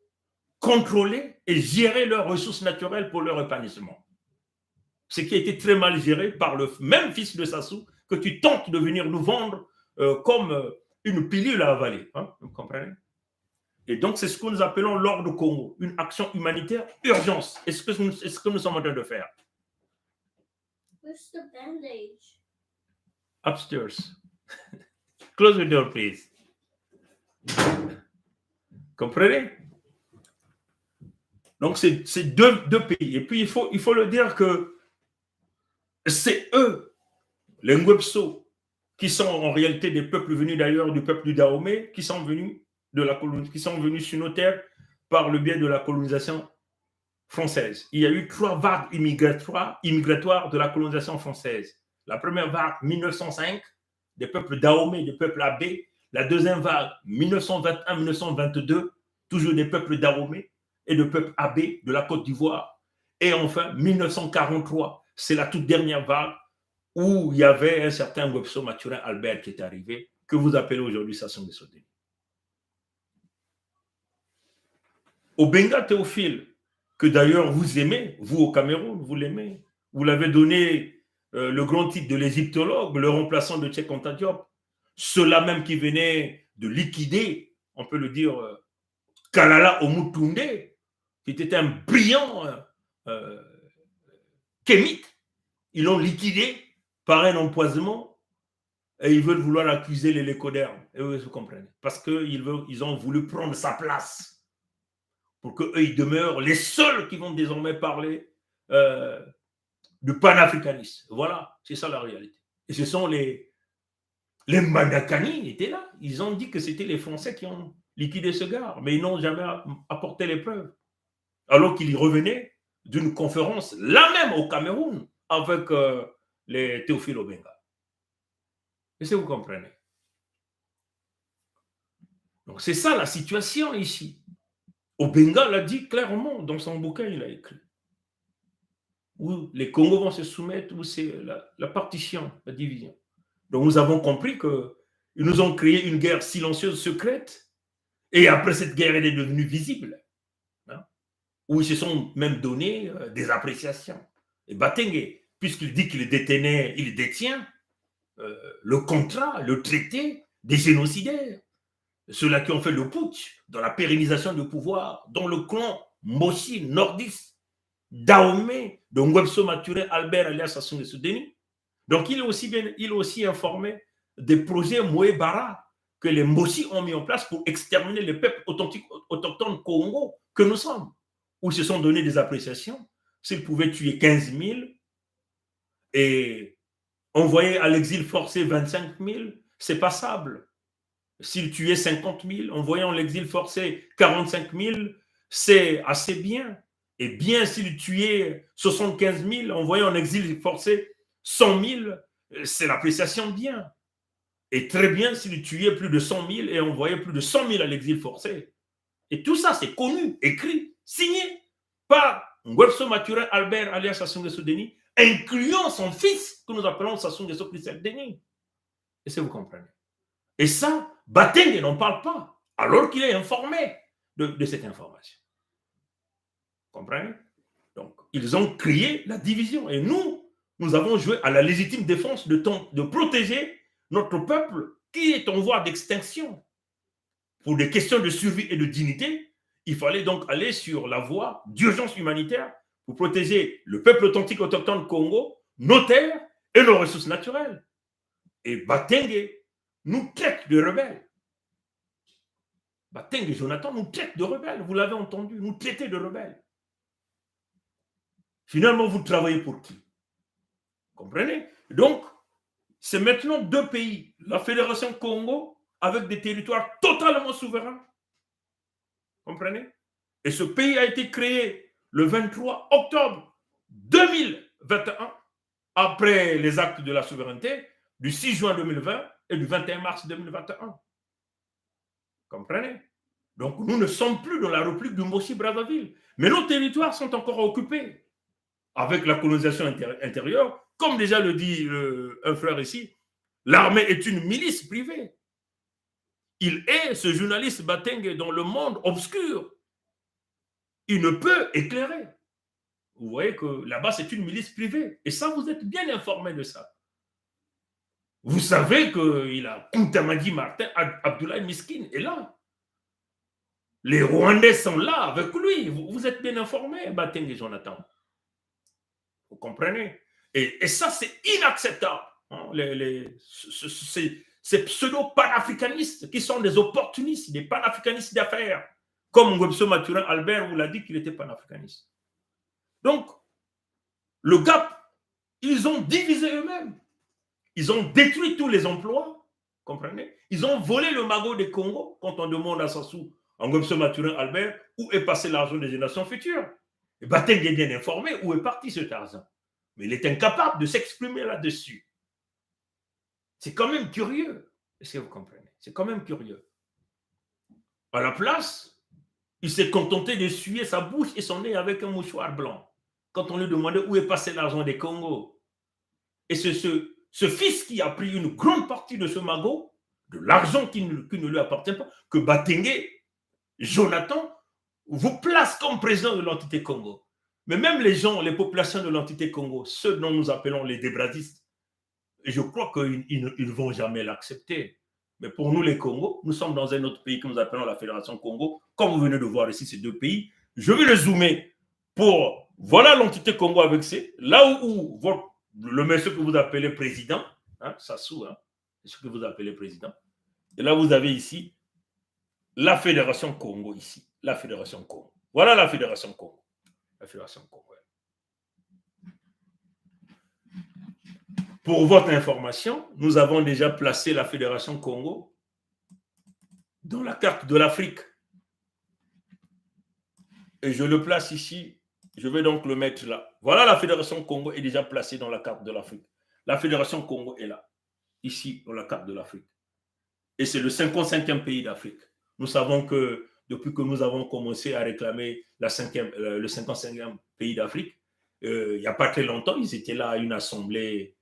contrôler et gérer leurs ressources naturelles pour leur épanouissement. Ce qui a été très mal géré par le même fils de Sassou que tu tentes de venir nous vendre comme une pilule à avaler. Hein, vous comprenez? Et donc, c'est ce que nous appelons l'ordre Congo, une action humanitaire urgence. Est-ce que nous sommes en train de faire? Where's the bandage? Upstairs. Close the door, please. Comprenez? Donc, c'est deux pays. Et puis, il faut le dire que c'est eux, les Ngwepso, qui sont en réalité des peuples venus d'ailleurs du peuple du Dahomey, qui sont venus sur nos terres par le biais de la colonisation française. Il y a eu 3 vagues immigratoires de la colonisation française. La première vague, 1905, des peuples Dahomey, des peuples Abé. La deuxième vague, 1921-1922, toujours des peuples Dahomey et de peuples Abé de la Côte d'Ivoire. Et enfin, 1943, c'est la toute dernière vague où il y avait un certain Ngwepso Mathurin Albert qui est arrivé, que vous appelez aujourd'hui Sassou Nguesso. Obenga Théophile, que d'ailleurs vous aimez, vous au Cameroun, vous l'aimez. Vous l'avez donné le grand titre de l'égyptologue, le remplaçant de Cheikh Anta Diop. Ceux-là même qui venaient de liquider, on peut le dire, Kalala Omutunde, qui était un brillant kémite. Ils l'ont liquidé par un empoisonnement et ils veulent vouloir accuser les lécodermes. Et vous comprenez? Parce qu'ils ont voulu prendre sa place pour qu'eux, ils demeurent les seuls qui vont désormais parler du panafricanisme. Voilà, c'est ça la réalité. Et ce sont les Mandakani étaient là. Ils ont dit que c'était les Français qui ont liquidé ce gars, mais ils n'ont jamais apporté les preuves. Alors qu'ils revenaient d'une conférence, là même au Cameroun, avec les Théophile Obenga. Est-ce que vous comprenez? Donc c'est ça la situation ici. Obenga l'a dit clairement dans son bouquin, il a écrit. Où les Congos vont se soumettre, où c'est la partition, la division. Donc nous avons compris qu'ils nous ont créé une guerre silencieuse, secrète, et après cette guerre, elle est devenue visible. Hein, où ils se sont même donné des appréciations. Et Batengue, puisqu'il dit qu'il détient le contrat, le traité des génocidaires, ceux-là qui ont fait le putsch dans la pérennisation du pouvoir, dont le clan Moshi, Nordis, Dahomey, de Ngwepso Mathurin Albert alias Sassou Nguesso Deni. Donc il est aussi informé des projets Moé-Bara que les Moshi ont mis en place pour exterminer les peuples authentiques autochtones Congo que nous sommes, où ils se sont donné des appréciations. S'ils pouvaient tuer 15 000 et envoyer à l'exil forcé 25 000, c'est passable. S'ils tuaient 50 000, envoyant l'exil forcé 45 000, c'est assez bien. Et bien s'ils tuaient 75 000, envoyant en exil forcé 100 000, c'est l'appréciation de bien. Et très bien s'ils tuaient plus de 100 000 et envoyaient plus de 100 000 à l'exil forcé. Et tout ça, c'est connu, écrit, signé par Ngwebso Mathurin Albert alias Sassou Nguesso Denis, incluant son fils, que nous appelons Sassou Nguesso Christelle Denis. Est-ce que vous comprenez? Et ça, Batenge n'en parle pas, alors qu'il est informé de cette information. Vous comprenez? Donc, ils ont créé la division. Et nous avons joué à la légitime défense de protéger notre peuple qui est en voie d'extinction. Pour des questions de survie et de dignité, il fallait donc aller sur la voie d'urgence humanitaire pour protéger le peuple authentique autochtone Congo, nos terres et nos ressources naturelles. Et Batenge nous traite de rebelles. Batenge et Jonathan nous traitent de rebelles. Vous l'avez entendu, nous traiter de rebelles. Finalement, vous travaillez pour qui? Comprenez? Donc, c'est maintenant deux pays, la Fédération Congo, avec des territoires totalement souverains. Comprenez? Et ce pays a été créé le 23 octobre 2021, après les actes de la souveraineté, du 6 juin 2020 et du 21 mars 2021. Comprenez? Donc, nous ne sommes plus dans la République du Mossi-Brazzaville, mais nos territoires sont encore occupés. Avec la colonisation intérieure, comme déjà le dit un frère ici, l'armée est une milice privée. Il est, ce journaliste Batenge, dans le monde obscur. Il ne peut éclairer. Vous voyez que là-bas, c'est une milice privée. Et ça, vous êtes bien informé de ça. Vous savez qu'il a Kuntamadi Martin, Abdoulaye Miskin est là. Les Rwandais sont là avec lui. Vous êtes bien informé, Batenge et Jonathan. Vous comprenez? Et ça, c'est inacceptable. Hein, ces pseudo-panafricanistes qui sont des opportunistes, des panafricanistes d'affaires, comme Ngwebso Mathurin Albert vous l'a dit qu'il était panafricaniste. Donc, le GAP, ils ont divisé eux-mêmes. Ils ont détruit tous les emplois, comprenez? Ils ont volé le magot des Congo quand on demande à Sassou, à Ngwebso Mathurin Albert, où est passé l'argent des générations futures. Et Batenge est bien informé où est parti cet argent. Mais il est incapable de s'exprimer là-dessus. C'est quand même curieux. Est-ce que vous comprenez? C'est quand même curieux. À la place, il s'est contenté d'essuyer sa bouche et son nez avec un mouchoir blanc. Quand on lui demandait où est passé l'argent des Congo. Et c'est ce fils qui a pris une grande partie de ce magot, de l'argent qui ne lui appartient pas, que Batenge, Jonathan, vous place comme président de l'entité Congo. Mais même les gens, les populations de l'entité Congo, ceux dont nous appelons les débradistes, je crois qu'ils ne vont jamais l'accepter. Mais pour nous, les Congos, nous sommes dans un autre pays que nous appelons la Fédération Congo. Comme vous venez de voir ici ces deux pays, je vais le zoomer pour... Voilà l'entité Congo avec ces... Là où le monsieur que vous appelez président, hein, Sassou, hein, c'est ce que vous appelez président. Et là, vous avez ici la Fédération Congo, ici. La Fédération Congo. Voilà la Fédération Congo. La Fédération Congo. Pour votre information, nous avons déjà placé la Fédération Congo dans la carte de l'Afrique. Et je le place ici. Je vais donc le mettre là. Voilà, la Fédération Congo est déjà placée dans la carte de l'Afrique. La Fédération Congo est là, ici, dans la carte de l'Afrique. Et c'est le 55e pays d'Afrique. Nous savons que depuis que nous avons commencé à réclamer le 55e pays d'Afrique, il n'y a pas très longtemps, ils étaient là à une assemblée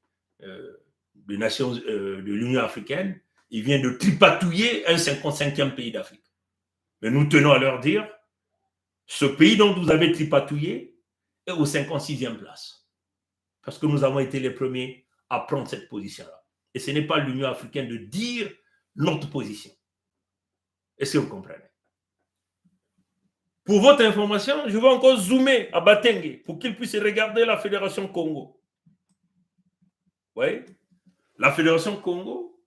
des nations de l'Union africaine. Ils viennent de tripatouiller un 55e pays d'Afrique. Mais nous tenons à leur dire, ce pays dont vous avez tripatouillé est au 56e place. Parce que nous avons été les premiers à prendre cette position-là. Et ce n'est pas l'Union africaine de dire notre position. Est-ce que vous comprenez? Pour votre information, je vais encore zoomer à Batenge pour qu'il puisse regarder la Fédération Congo. Vous voyez? La Fédération Congo,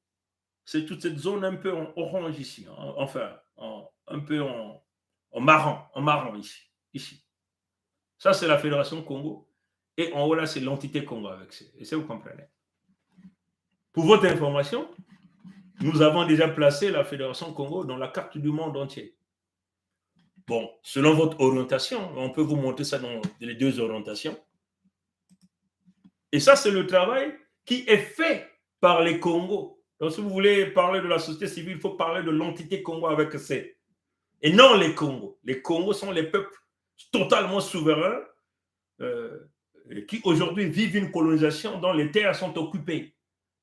c'est toute cette zone un peu en orange ici, enfin, un peu en marron ici. Ça, c'est la Fédération Congo. Et en haut, là, c'est l'entité Congo avec ça. Est-ce que vous comprenez? Pour votre information, nous avons déjà placé la Fédération Congo dans la carte du monde entier. Bon, selon votre orientation, on peut vous montrer ça dans les deux orientations. Et ça, c'est le travail qui est fait par les Congos. Donc, si vous voulez parler de la société civile, il faut parler de l'entité Congo avec C. et non les Congos. Les Congos sont les peuples totalement souverains qui aujourd'hui vivent une colonisation dont les terres sont occupées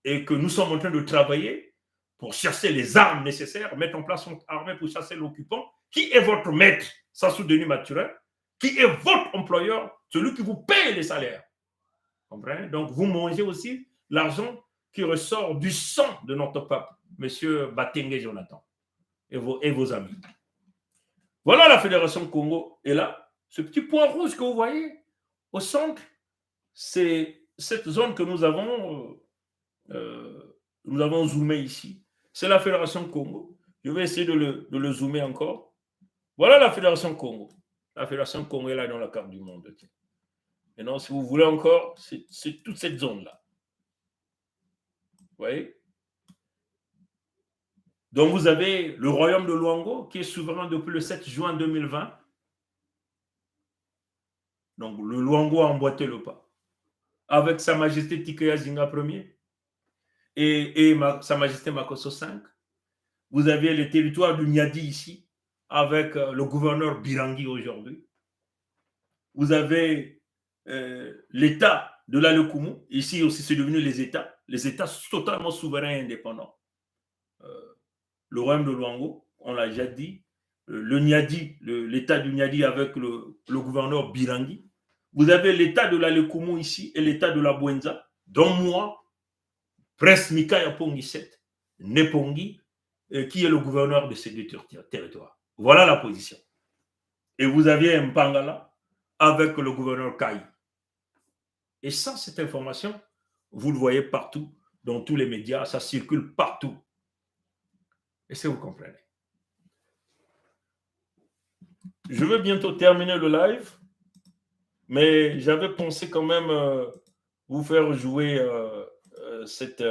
et que nous sommes en train de travailler pour chercher les armes nécessaires, mettre en place une armée pour chasser l'occupant. Qui est votre maître, Sassou Denis Mathurin? Qui est votre employeur? Celui qui vous paye les salaires. Comprenez? Donc, vous mangez aussi l'argent qui ressort du sang de notre peuple, M. Batengue Jonathan et vos amis. Voilà la Fédération Congo. Et là, ce petit point rouge que vous voyez au centre, c'est cette zone que nous avons zoomé ici. C'est la Fédération Congo. Je vais essayer de le zoomer encore. Voilà la Fédération Congo. La Fédération Congo est là dans la carte du monde. Maintenant, si vous voulez encore, c'est toute cette zone-là. Vous voyez? Donc, vous avez le royaume de Luango qui est souverain depuis le 7 juin 2020. Donc, le Luango a emboîté le pas. Avec Sa Majesté Tikeya Zinga Ier et Sa Majesté Makosso V. Vous avez le territoire du Niadi ici, avec le gouverneur Birangi aujourd'hui. Vous avez l'État de l'Alekumu. Ici aussi, c'est devenu les États totalement souverains et indépendants. Le royaume de Luango, on l'a déjà dit, le Niadi, l'État du Niadi avec le gouverneur Birangi. Vous avez l'État de l'Alekumu ici et l'État de la Bwenza, dont moi, Prince Mikaya Pongiset, Nepongi, qui est le gouverneur de ces deux territoires. Voilà la position. Et vous aviez Mpangala avec le gouverneur Kai. Et sans cette information, vous le voyez partout, dans tous les médias, ça circule partout. Est-ce que vous comprenez? Je vais bientôt terminer le live, mais j'avais pensé quand même vous faire jouer cette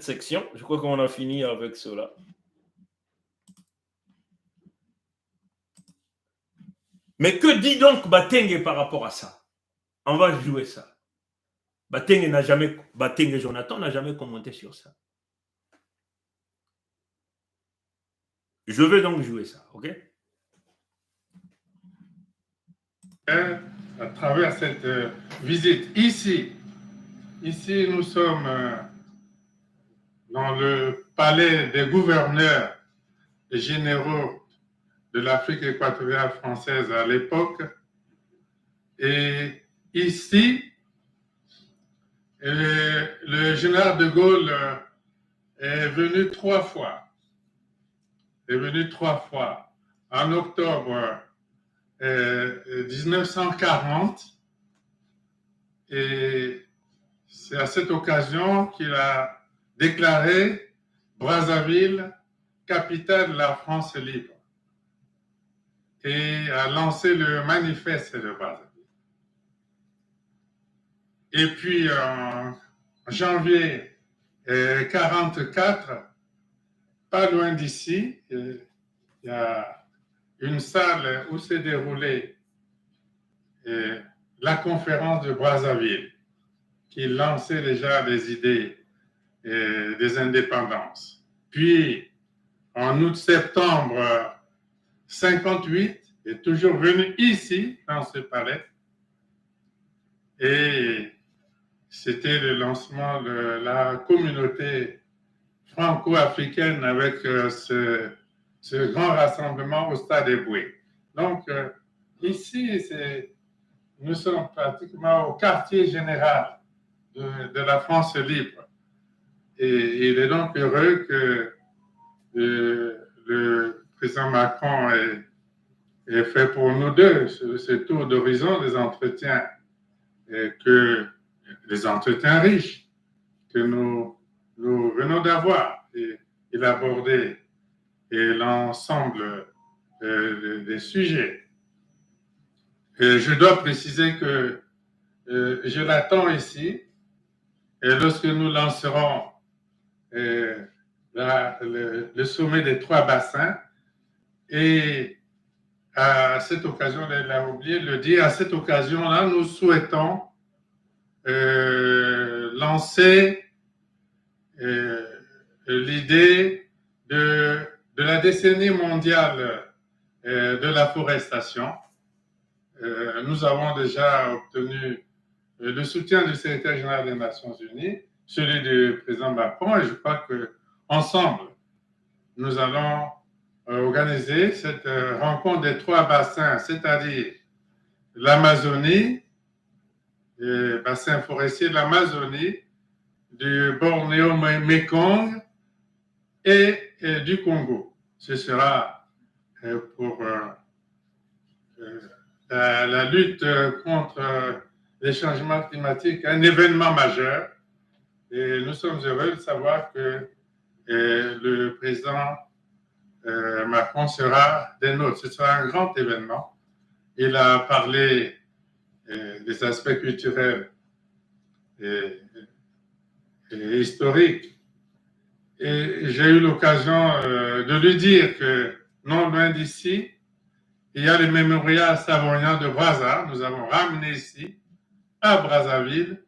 section. Je crois qu'on a fini avec cela. Mais que dit donc Batengue par rapport à ça? On va jouer ça. Batengue Jonathan n'a jamais commenté sur ça. Je vais donc jouer ça, ok? À travers cette visite ici, nous sommes dans le palais des gouverneurs généraux de l'Afrique équatoriale française à l'époque. Et ici, le général de Gaulle est venu 3 fois. En octobre 1940. Et c'est à cette occasion qu'il a déclaré Brazzaville, capitale de la France libre, et a lancé le manifeste de Brazzaville. Et puis en janvier 1944, pas loin d'ici, il y a une salle où s'est déroulée la conférence de Brazzaville, qui lançait déjà des idées des indépendances. Puis, en août-septembre 1958, il est toujours venu ici, dans ce palais, et c'était le lancement de la communauté franco-africaine avec ce grand rassemblement au Stade Eboué. Donc, ici, nous sommes pratiquement au quartier général de la France libre. Et il est donc heureux que le président Macron ait fait pour nous deux ce tour d'horizon des entretiens, des entretiens riches que nous venons d'avoir. Et il a abordé l'ensemble des sujets. Et je dois préciser que je l'attends ici, et lorsque nous lancerons le sommet des 3 bassins, et à cette occasion, elle a oublié de le dire, à cette occasion-là, nous souhaitons lancer l'idée de de la décennie mondiale de la forestation, nous avons déjà obtenu le soutien du secrétaire général des Nations Unies, celui du président Macron, et je crois qu'ensemble, nous allons organiser cette rencontre des 3 bassins, c'est-à-dire l'Amazonie, le bassin forestier de l'Amazonie, du Bornéo-Mekong et du Congo. Ce sera pour la lutte contre les changements climatiques un événement majeur. Et nous sommes heureux de savoir que le président Macron sera des nôtres. Ce sera un grand événement. Il a parlé des aspects culturels et historiques. Et j'ai eu l'occasion de lui dire que non loin d'ici, il y a le mémorial savoyard de Brazza. Nous avons ramené ici, à Brazzaville,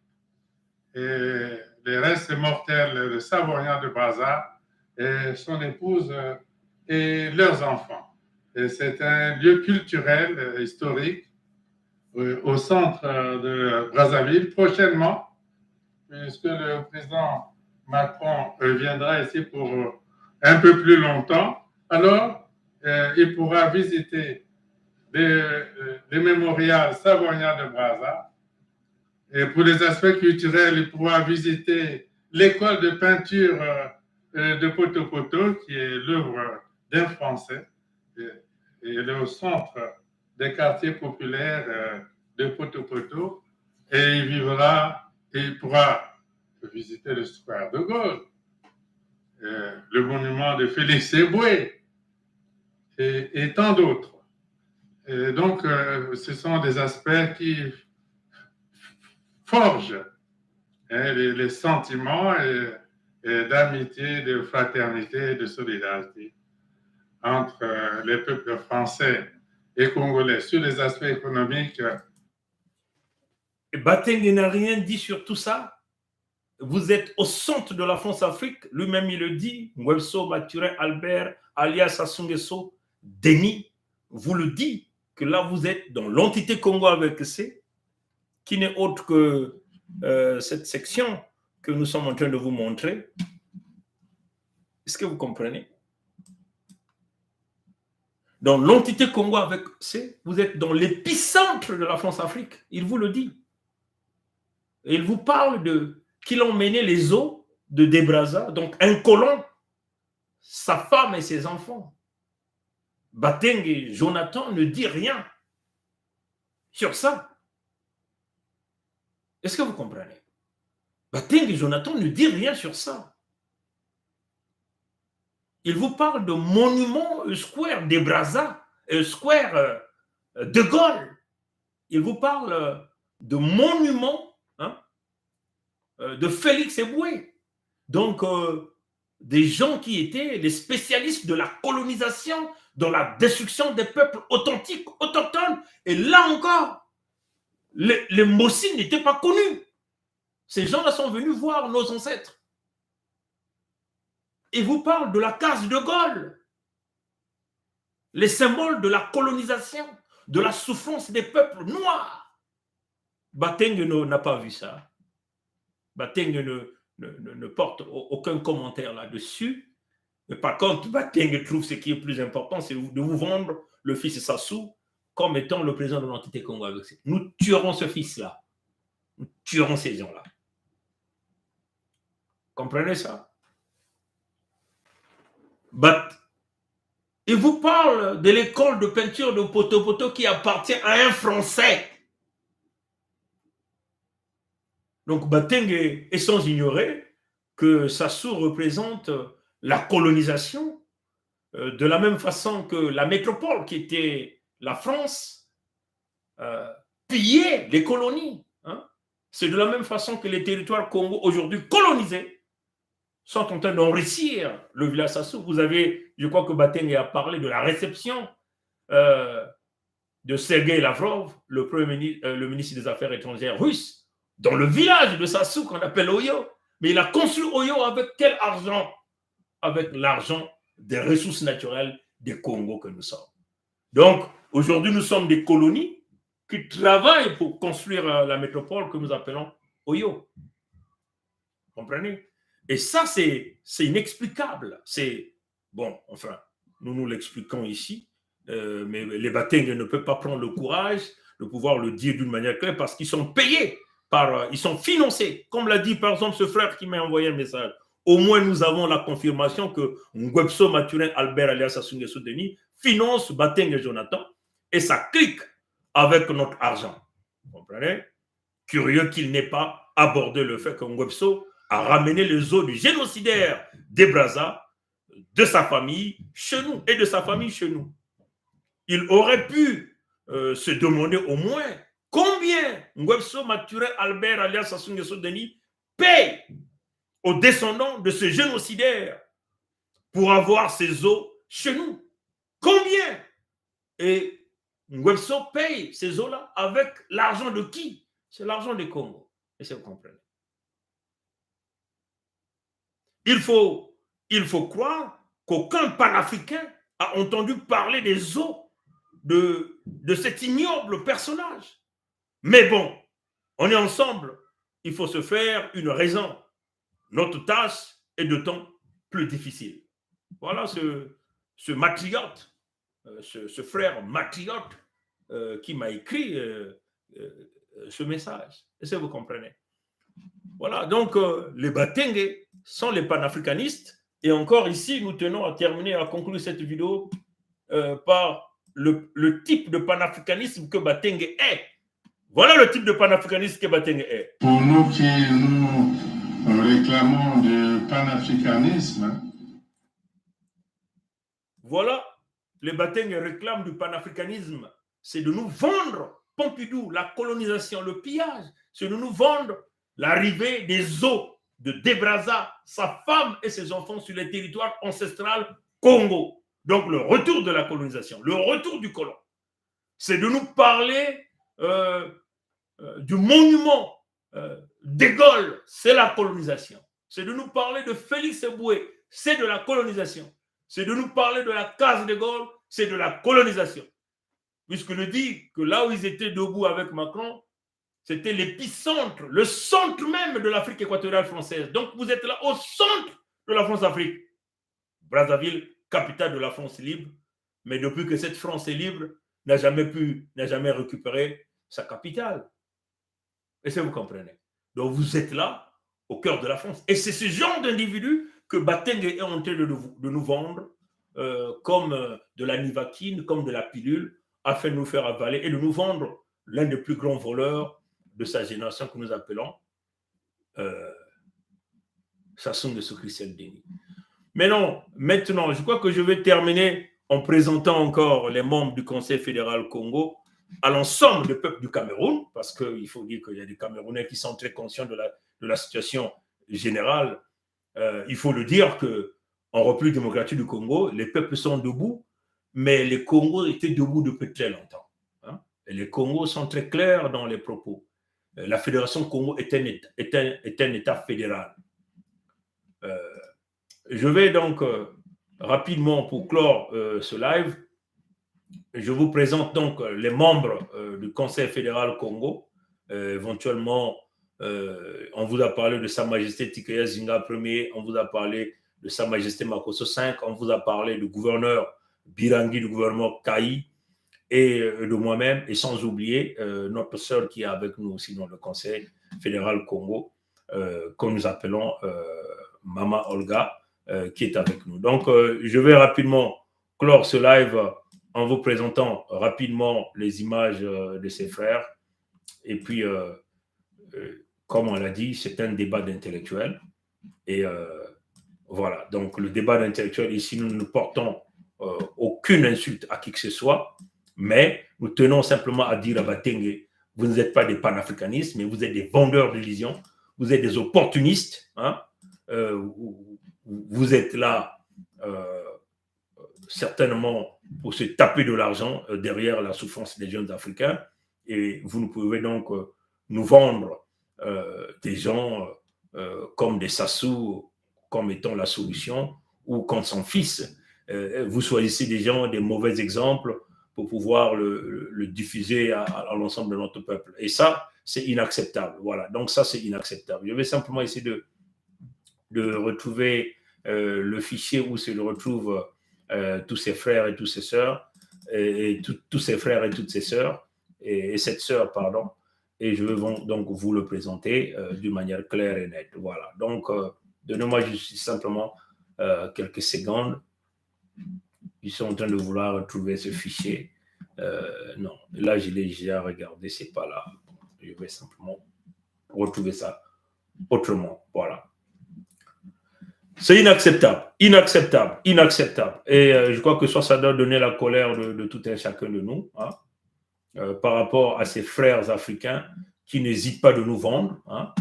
et les restes mortels de Savoyard de Brazza et son épouse et leurs enfants. Et c'est un lieu culturel, historique, au centre de Brazzaville. Prochainement, puisque le président Macron viendra ici pour un peu plus longtemps, alors il pourra visiter les mémorials savoyards de Brazza. Et pour les aspects culturels, il pourra visiter l'école de peinture de Poto-Poto, qui est l'œuvre d'un Français. Et elle est au centre des quartiers populaires de Poto-Poto. Et il pourra visiter le Square de Gaulle, le monument de Félix Éboué et tant d'autres. Et donc, ce sont des aspects qui forgent les sentiments d'amitié, de fraternité, de solidarité entre les peuples français et congolais. Sur les aspects économiques, Batengue n'a rien dit sur tout ça. Vous êtes au centre de la France-Afrique. Lui-même, il le dit. Ngwebso Mathurin Albert, alias Sassou Nguesso, Denis, vous le dit que là, vous êtes dans l'entité Congo avec C, qui n'est autre que cette section que nous sommes en train de vous montrer. Est-ce que vous comprenez? Dans l'entité Congo avec C, vous êtes dans l'épicentre de la France-Afrique. Il vous le dit. Et il vous parle de qu'il emmenait les eaux de Debraza, donc un colon, sa femme et ses enfants. Batengue et Jonathan ne dit rien sur ça. Est-ce que vous comprenez? Batengue et Jonathan ne dit rien sur ça. Il vous parle de monument Square Debraza, Square de Gaulle. Il vous parle de monument de Félix Éboué. Donc, des gens qui étaient les spécialistes de la colonisation, dans la destruction des peuples authentiques, autochtones. Et là encore, les Mossi n'étaient pas connus. Ces gens-là sont venus voir nos ancêtres. Ils vous parlent de la case de Gaulle, les symboles de la colonisation, de la souffrance des peuples noirs. Batengue n'a pas vu ça. Batengue ne porte aucun commentaire là-dessus. Mais par contre, Batengue trouve ce qui est plus important, c'est de vous vendre le fils Sassou comme étant le président de l'entité Congo. Nous tuerons ce fils-là. Nous tuerons ces gens-là. Comprenez ça? Il vous parle de l'école de peinture de Poto-Poto qui appartient à un Français. Donc Batengue est sans ignorer que Sassou représente la colonisation de la même façon que la métropole qui était la France pillait les colonies. Hein? C'est de la même façon que les territoires Congo aujourd'hui colonisés sont en train d'enrichir le village Sassou. Vous avez, je crois que Batengue a parlé de la réception de Sergei Lavrov, le ministre des Affaires étrangères russe, dans le village de Sassou qu'on appelle Oyo. Mais il a construit Oyo avec quel argent? Avec l'argent des ressources naturelles des Congos que nous sommes. Donc, aujourd'hui, nous sommes des colonies qui travaillent pour construire la métropole que nous appelons Oyo. Vous comprenez? Et ça, c'est inexplicable. C'est, bon, enfin, nous l'expliquons ici, mais les Batengue ne peuvent pas prendre le courage de pouvoir le dire d'une manière claire parce qu'ils sont payés, ils sont financés. Comme l'a dit par exemple ce frère qui m'a envoyé un message. Au moins, nous avons la confirmation que Ngwebso Mathurin Albert alias Sassou Nguesso Denis finance Batengue Jonathan et ça clique avec notre argent. Vous comprenez? Curieux qu'il n'ait pas abordé le fait que Ngwebso a ramené les eaux du génocidaire des Brazza, de sa famille chez nous et de sa famille chez nous. Il aurait pu se demander au moins combien Ngwebso Mathurin Albert alias Sassou Nguesso Denis paye aux descendants de ce génocidaire pour avoir ces eaux chez nous. Combien? Et Ngwebso paye ces eaux-là avec l'argent de qui? C'est l'argent des Congo. Et c'est vous comprenez. Il faut croire qu'aucun panafricain a entendu parler des eaux de cet ignoble personnage. Mais bon, on est ensemble. Il faut se faire une raison. Notre tâche est de temps plus difficile. Voilà ce matriote, ce frère matriote qui m'a écrit ce message. Est-ce que vous comprenez? Voilà, donc les Batengue sont les panafricanistes. Et encore ici, nous tenons à terminer, à conclure cette vidéo par le type de panafricanisme que Batengue est. Voilà le type de panafricanisme que Batengue est. Pour nous qui nous réclamons du panafricanisme, voilà, les Batengue réclament du panafricanisme. C'est de nous vendre, Pompidou, la colonisation, le pillage. C'est de nous vendre l'arrivée des eaux de Debraza, sa femme et ses enfants sur les territoires ancestraux Congo. Donc le retour de la colonisation, le retour du colon. C'est de nous parler du monument de Gaulle, c'est la colonisation. C'est de nous parler de Félix Eboué, c'est de la colonisation. C'est de nous parler de la case de Gaulle, c'est de la colonisation. Puisqu'il dit que là où ils étaient debout avec Macron, c'était l'épicentre, le centre même de l'Afrique équatoriale française. Donc vous êtes là au centre de la France-Afrique. Brazzaville, capitale de la France libre. Mais depuis que cette France est libre, n'a jamais récupéré sa capitale. Est-ce que vous comprenez? Donc vous êtes là, au cœur de la France. Et c'est ce genre d'individu que Batengue est en train de nous vendre comme de la nivaquine, comme de la pilule, afin de nous faire avaler et de nous vendre l'un des plus grands voleurs de sa génération que nous appelons Sassou Nguesso Christian Denis. Mais non, maintenant, je crois que je vais terminer en présentant encore les membres du Conseil fédéral Congo à l'ensemble du peuple du Cameroun, parce qu'il faut dire qu'il y a des Camerounais qui sont très conscients de la situation générale. Il faut le dire qu'en République démocratique du Congo, les peuples sont debout, mais les Congos étaient debout depuis très longtemps. Hein? Et les Congos sont très clairs dans les propos. La Fédération Congo est un État fédéral. Je vais donc rapidement, pour clore ce live, je vous présente donc les membres du Conseil fédéral Congo. Éventuellement, on vous a parlé de Sa Majesté Tikeya Zinga Ier, on vous a parlé de Sa Majesté Makosso V, on vous a parlé du gouverneur Birangi, du gouvernement Kayi, et de moi-même, et sans oublier notre sœur qui est avec nous aussi dans le Conseil fédéral Congo, que nous appelons Mama Olga, qui est avec nous. Donc, je vais rapidement clore ce live en vous présentant rapidement les images de ses frères. Et puis, comme on l'a dit, c'est un débat d'intellectuels. Et voilà, donc le débat d'intellectuels, ici, nous ne portons aucune insulte à qui que ce soit, mais nous tenons simplement à dire à Batengue, vous n'êtes pas des panafricanistes, mais vous êtes des vendeurs d'illusions, vous êtes des opportunistes, hein, vous êtes là certainement pour se taper de l'argent derrière la souffrance des jeunes Africains, et vous ne pouvez donc nous vendre des gens comme des Sassou comme étant la solution, ou comme son fils vous choisissez des gens, des mauvais exemples pour pouvoir le diffuser à l'ensemble de notre peuple. Et ça, c'est inacceptable. Voilà, donc ça, c'est inacceptable. Je vais simplement essayer de retrouver le fichier où se retrouvent tous ses frères et toutes ses sœurs, et tous ses frères et toutes ses sœurs, et cette sœur, pardon, et je vais donc vous le présenter d'une manière claire et nette. Voilà, donc donnez-moi juste simplement quelques secondes. Ils sont en train de vouloir retrouver ce fichier. Non, là, je l'ai déjà regardé, c'est pas là. Je vais simplement retrouver ça autrement. Voilà. C'est inacceptable, inacceptable, inacceptable. Et je crois que ça doit donner la colère de tout un chacun de nous, hein, par rapport à ces frères africains qui n'hésitent pas de nous vendre. Hein.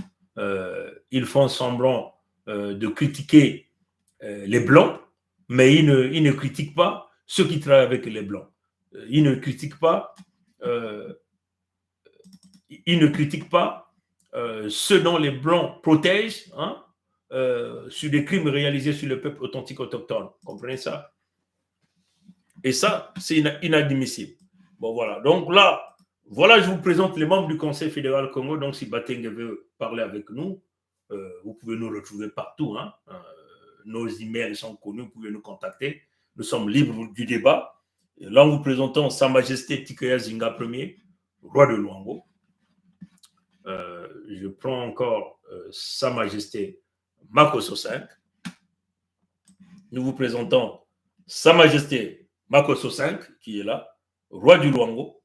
Ils font semblant de critiquer les Blancs, mais ils ne critiquent pas ceux qui travaillent avec les Blancs. Ils ne critiquent pas, ceux dont les Blancs protègent, hein, sur des crimes réalisés sur le peuple authentique autochtone. Comprenez ça? Et ça, c'est inadmissible. Bon, voilà. Donc là, voilà, je vous présente les membres du Conseil fédéral Congo. Donc, si Bateng veut parler avec nous, vous pouvez nous retrouver partout. Hein. Nos emails sont connus, vous pouvez nous contacter. Nous sommes libres du débat. Et là, nous vous présentons Sa Majesté Tikeya Zinga Ier, roi de Luango. Je prends encore Sa Majesté Makosso V. Nous vous présentons Sa Majesté Makosso V, qui est là, roi du Luango.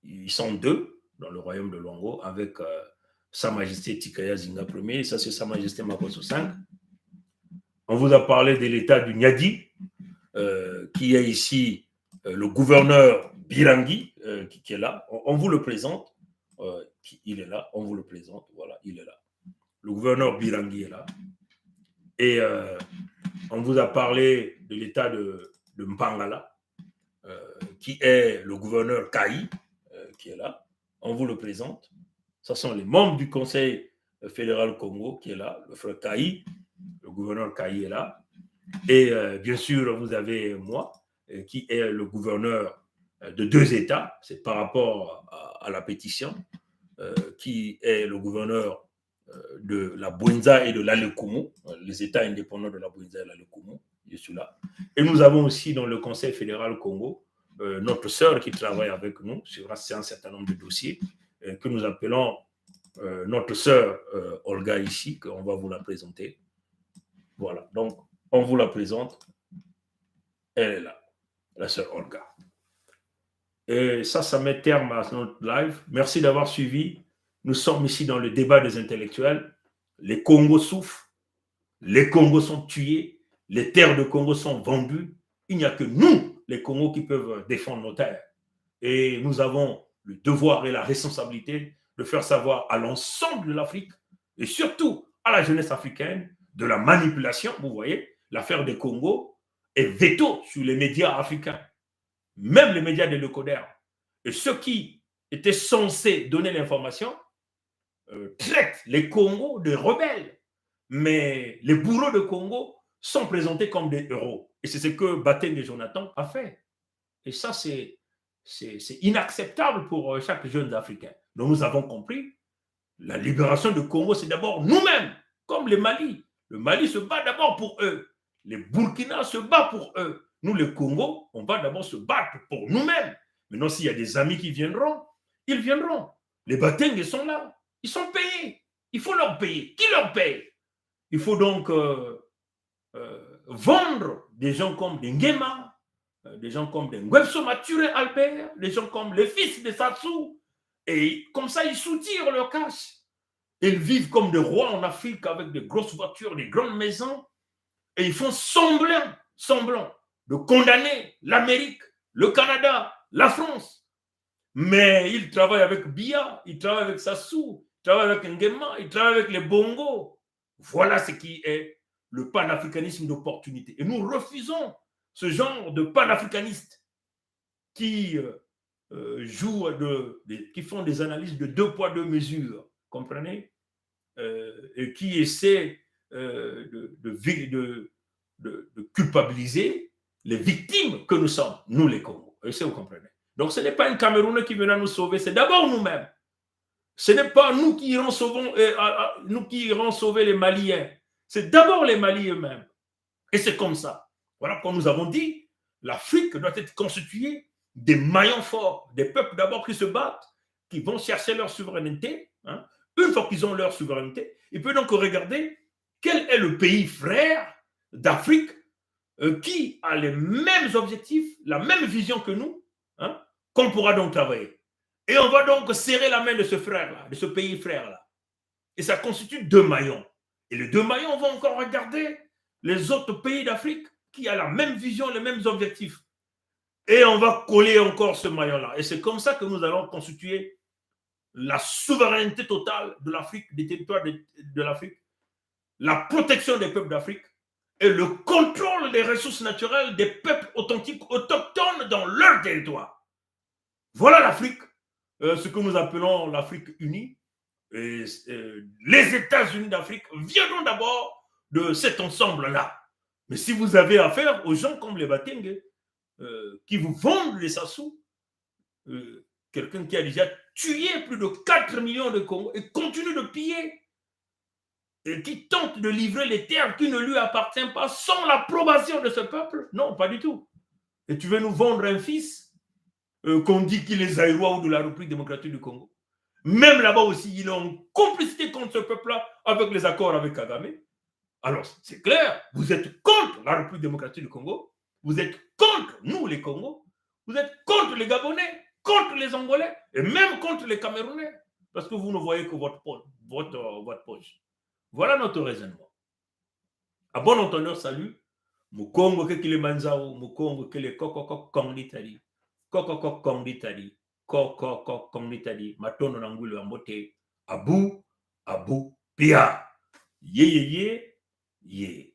Ils sont deux dans le royaume de Luango, avec Sa Majesté Tikeya Zinga Ier, et ça c'est Sa Majesté Makosso V. On vous a parlé de l'état du Nyadi, qui est ici le gouverneur Birangi, qui est là. On vous le présente. Il est là, on vous le présente. Voilà, il est là. Le gouverneur Birangi est là. Et on vous a parlé de l'état de Mpangala, qui est le gouverneur Kaï, qui est là. On vous le présente. Ce sont les membres du Conseil fédéral Congo qui est là. Le frère Kaï, le gouverneur Kaï est là. Et bien sûr, vous avez moi, qui est le gouverneur de 2 États. C'est par rapport à la pétition, qui est le gouverneur de la Bouenza et de l'Alekumu, les États indépendants de la Bouenza et de l'Alekumu. Je suis là. Et nous avons aussi dans le Conseil fédéral Congo notre sœur qui travaille avec nous sur un certain nombre de dossiers que nous appelons notre sœur Olga ici, qu'on va vous la présenter. Voilà, donc on vous la présente. Elle est là, la sœur Olga. Et ça met terme à notre live. Merci d'avoir suivi. Nous sommes ici dans le débat des intellectuels. Les Congos souffrent, les Congos sont tués, les terres de Congo sont vendues. Il n'y a que nous, les Congos, qui peuvent défendre nos terres. Et nous avons le devoir et la responsabilité de faire savoir à l'ensemble de l'Afrique, et surtout à la jeunesse africaine, de la manipulation. Vous voyez, l'affaire des Congo est veto sur les médias africains, même les médias de l'Ecoder. Et ceux qui étaient censés donner l'information traitent les Congos de rebelles. Mais les bourreaux de Congo sont présentés comme des héros. Et c'est ce que Bateng et Jonathan a fait. Et ça, c'est inacceptable pour chaque jeune Africain. Donc nous avons compris, la libération du Congo, c'est d'abord nous-mêmes, comme le Mali. Le Mali se bat d'abord pour eux. Les Burkina se battent pour eux. Nous, les Congo, on va d'abord se battre pour nous-mêmes. Maintenant, s'il y a des amis qui viendront, ils viendront. Les Bateng sont là. Ils sont payés. Il faut leur payer. Qui leur paye? Il faut donc vendre des gens comme des Nguema, des gens comme des Ngwebso Mature Albert, des gens comme les fils de Sassou. Et comme ça, ils soutirent leur cash. Ils vivent comme des rois en Afrique avec des grosses voitures, des grandes maisons. Et ils font semblant de condamner l'Amérique, le Canada, la France. Mais ils travaillent avec Biya, ils travaillent avec Sassou, ils travaillent avec Nguema, ils travaillent avec les Bongo. Voilà ce qui est le panafricanisme d'opportunité. Et nous refusons ce genre de panafricanistes qui qui font des analyses de 2 poids 2 mesures, comprenez, et qui essaient de culpabiliser les victimes que nous sommes, nous les Congos. Et ça, vous comprenez. Donc, ce n'est pas un Camerounais qui viendra nous sauver, c'est d'abord nous-mêmes. Ce n'est pas nous qui irons sauver les Maliens. C'est d'abord les Maliens eux-mêmes. Et c'est comme ça. Voilà pourquoi nous avons dit, l'Afrique doit être constituée des maillons forts, des peuples d'abord qui se battent, qui vont chercher leur souveraineté. Hein. Une fois qu'ils ont leur souveraineté, ils peuvent donc regarder quel est le pays frère d'Afrique qui a les mêmes objectifs, la même vision que nous, hein, qu'on pourra donc travailler. Et on va donc serrer la main de ce frère-là, de ce pays frère-là. Et ça constitue deux maillons. Et les deux maillons vont encore regarder les autres pays d'Afrique qui ont la même vision, les mêmes objectifs. Et on va coller encore ce maillon-là. Et c'est comme ça que nous allons constituer la souveraineté totale de l'Afrique, des territoires de l'Afrique, la protection des peuples d'Afrique et le contrôle des ressources naturelles des peuples authentiques, autochtones dans leur territoire. Voilà l'Afrique, ce que nous appelons l'Afrique unie. Et, les États-Unis d'Afrique viendront d'abord de cet ensemble-là. Mais si vous avez affaire aux gens comme les Batengue, qui vous vendent les Sassou, quelqu'un qui a déjà tué plus de 4 millions de Congos et continue de piller, et qui tente de livrer les terres qui ne lui appartiennent pas sans l'approbation de ce peuple, non, pas du tout. Et tu veux nous vendre un fils qu'on dit qu'il est Zaïrois ou de la République démocratique du Congo. Même là-bas aussi, ils ont complicité contre ce peuple-là avec les accords avec Kagame. Alors, c'est clair, vous êtes contre la République démocratique du Congo, vous êtes contre nous, les Congos, vous êtes contre les Gabonais, contre les Angolais, et même contre les Camerounais, parce que vous ne voyez que votre poche. Voilà notre raisonnement. À bon entendeur, salut. Mukongo ke kile manzao, mukongo ke le kokoko kongitari. Kokoko kongitari. Kokoko kongitari. Matono nangulu ambote. Abu, pia. Ye.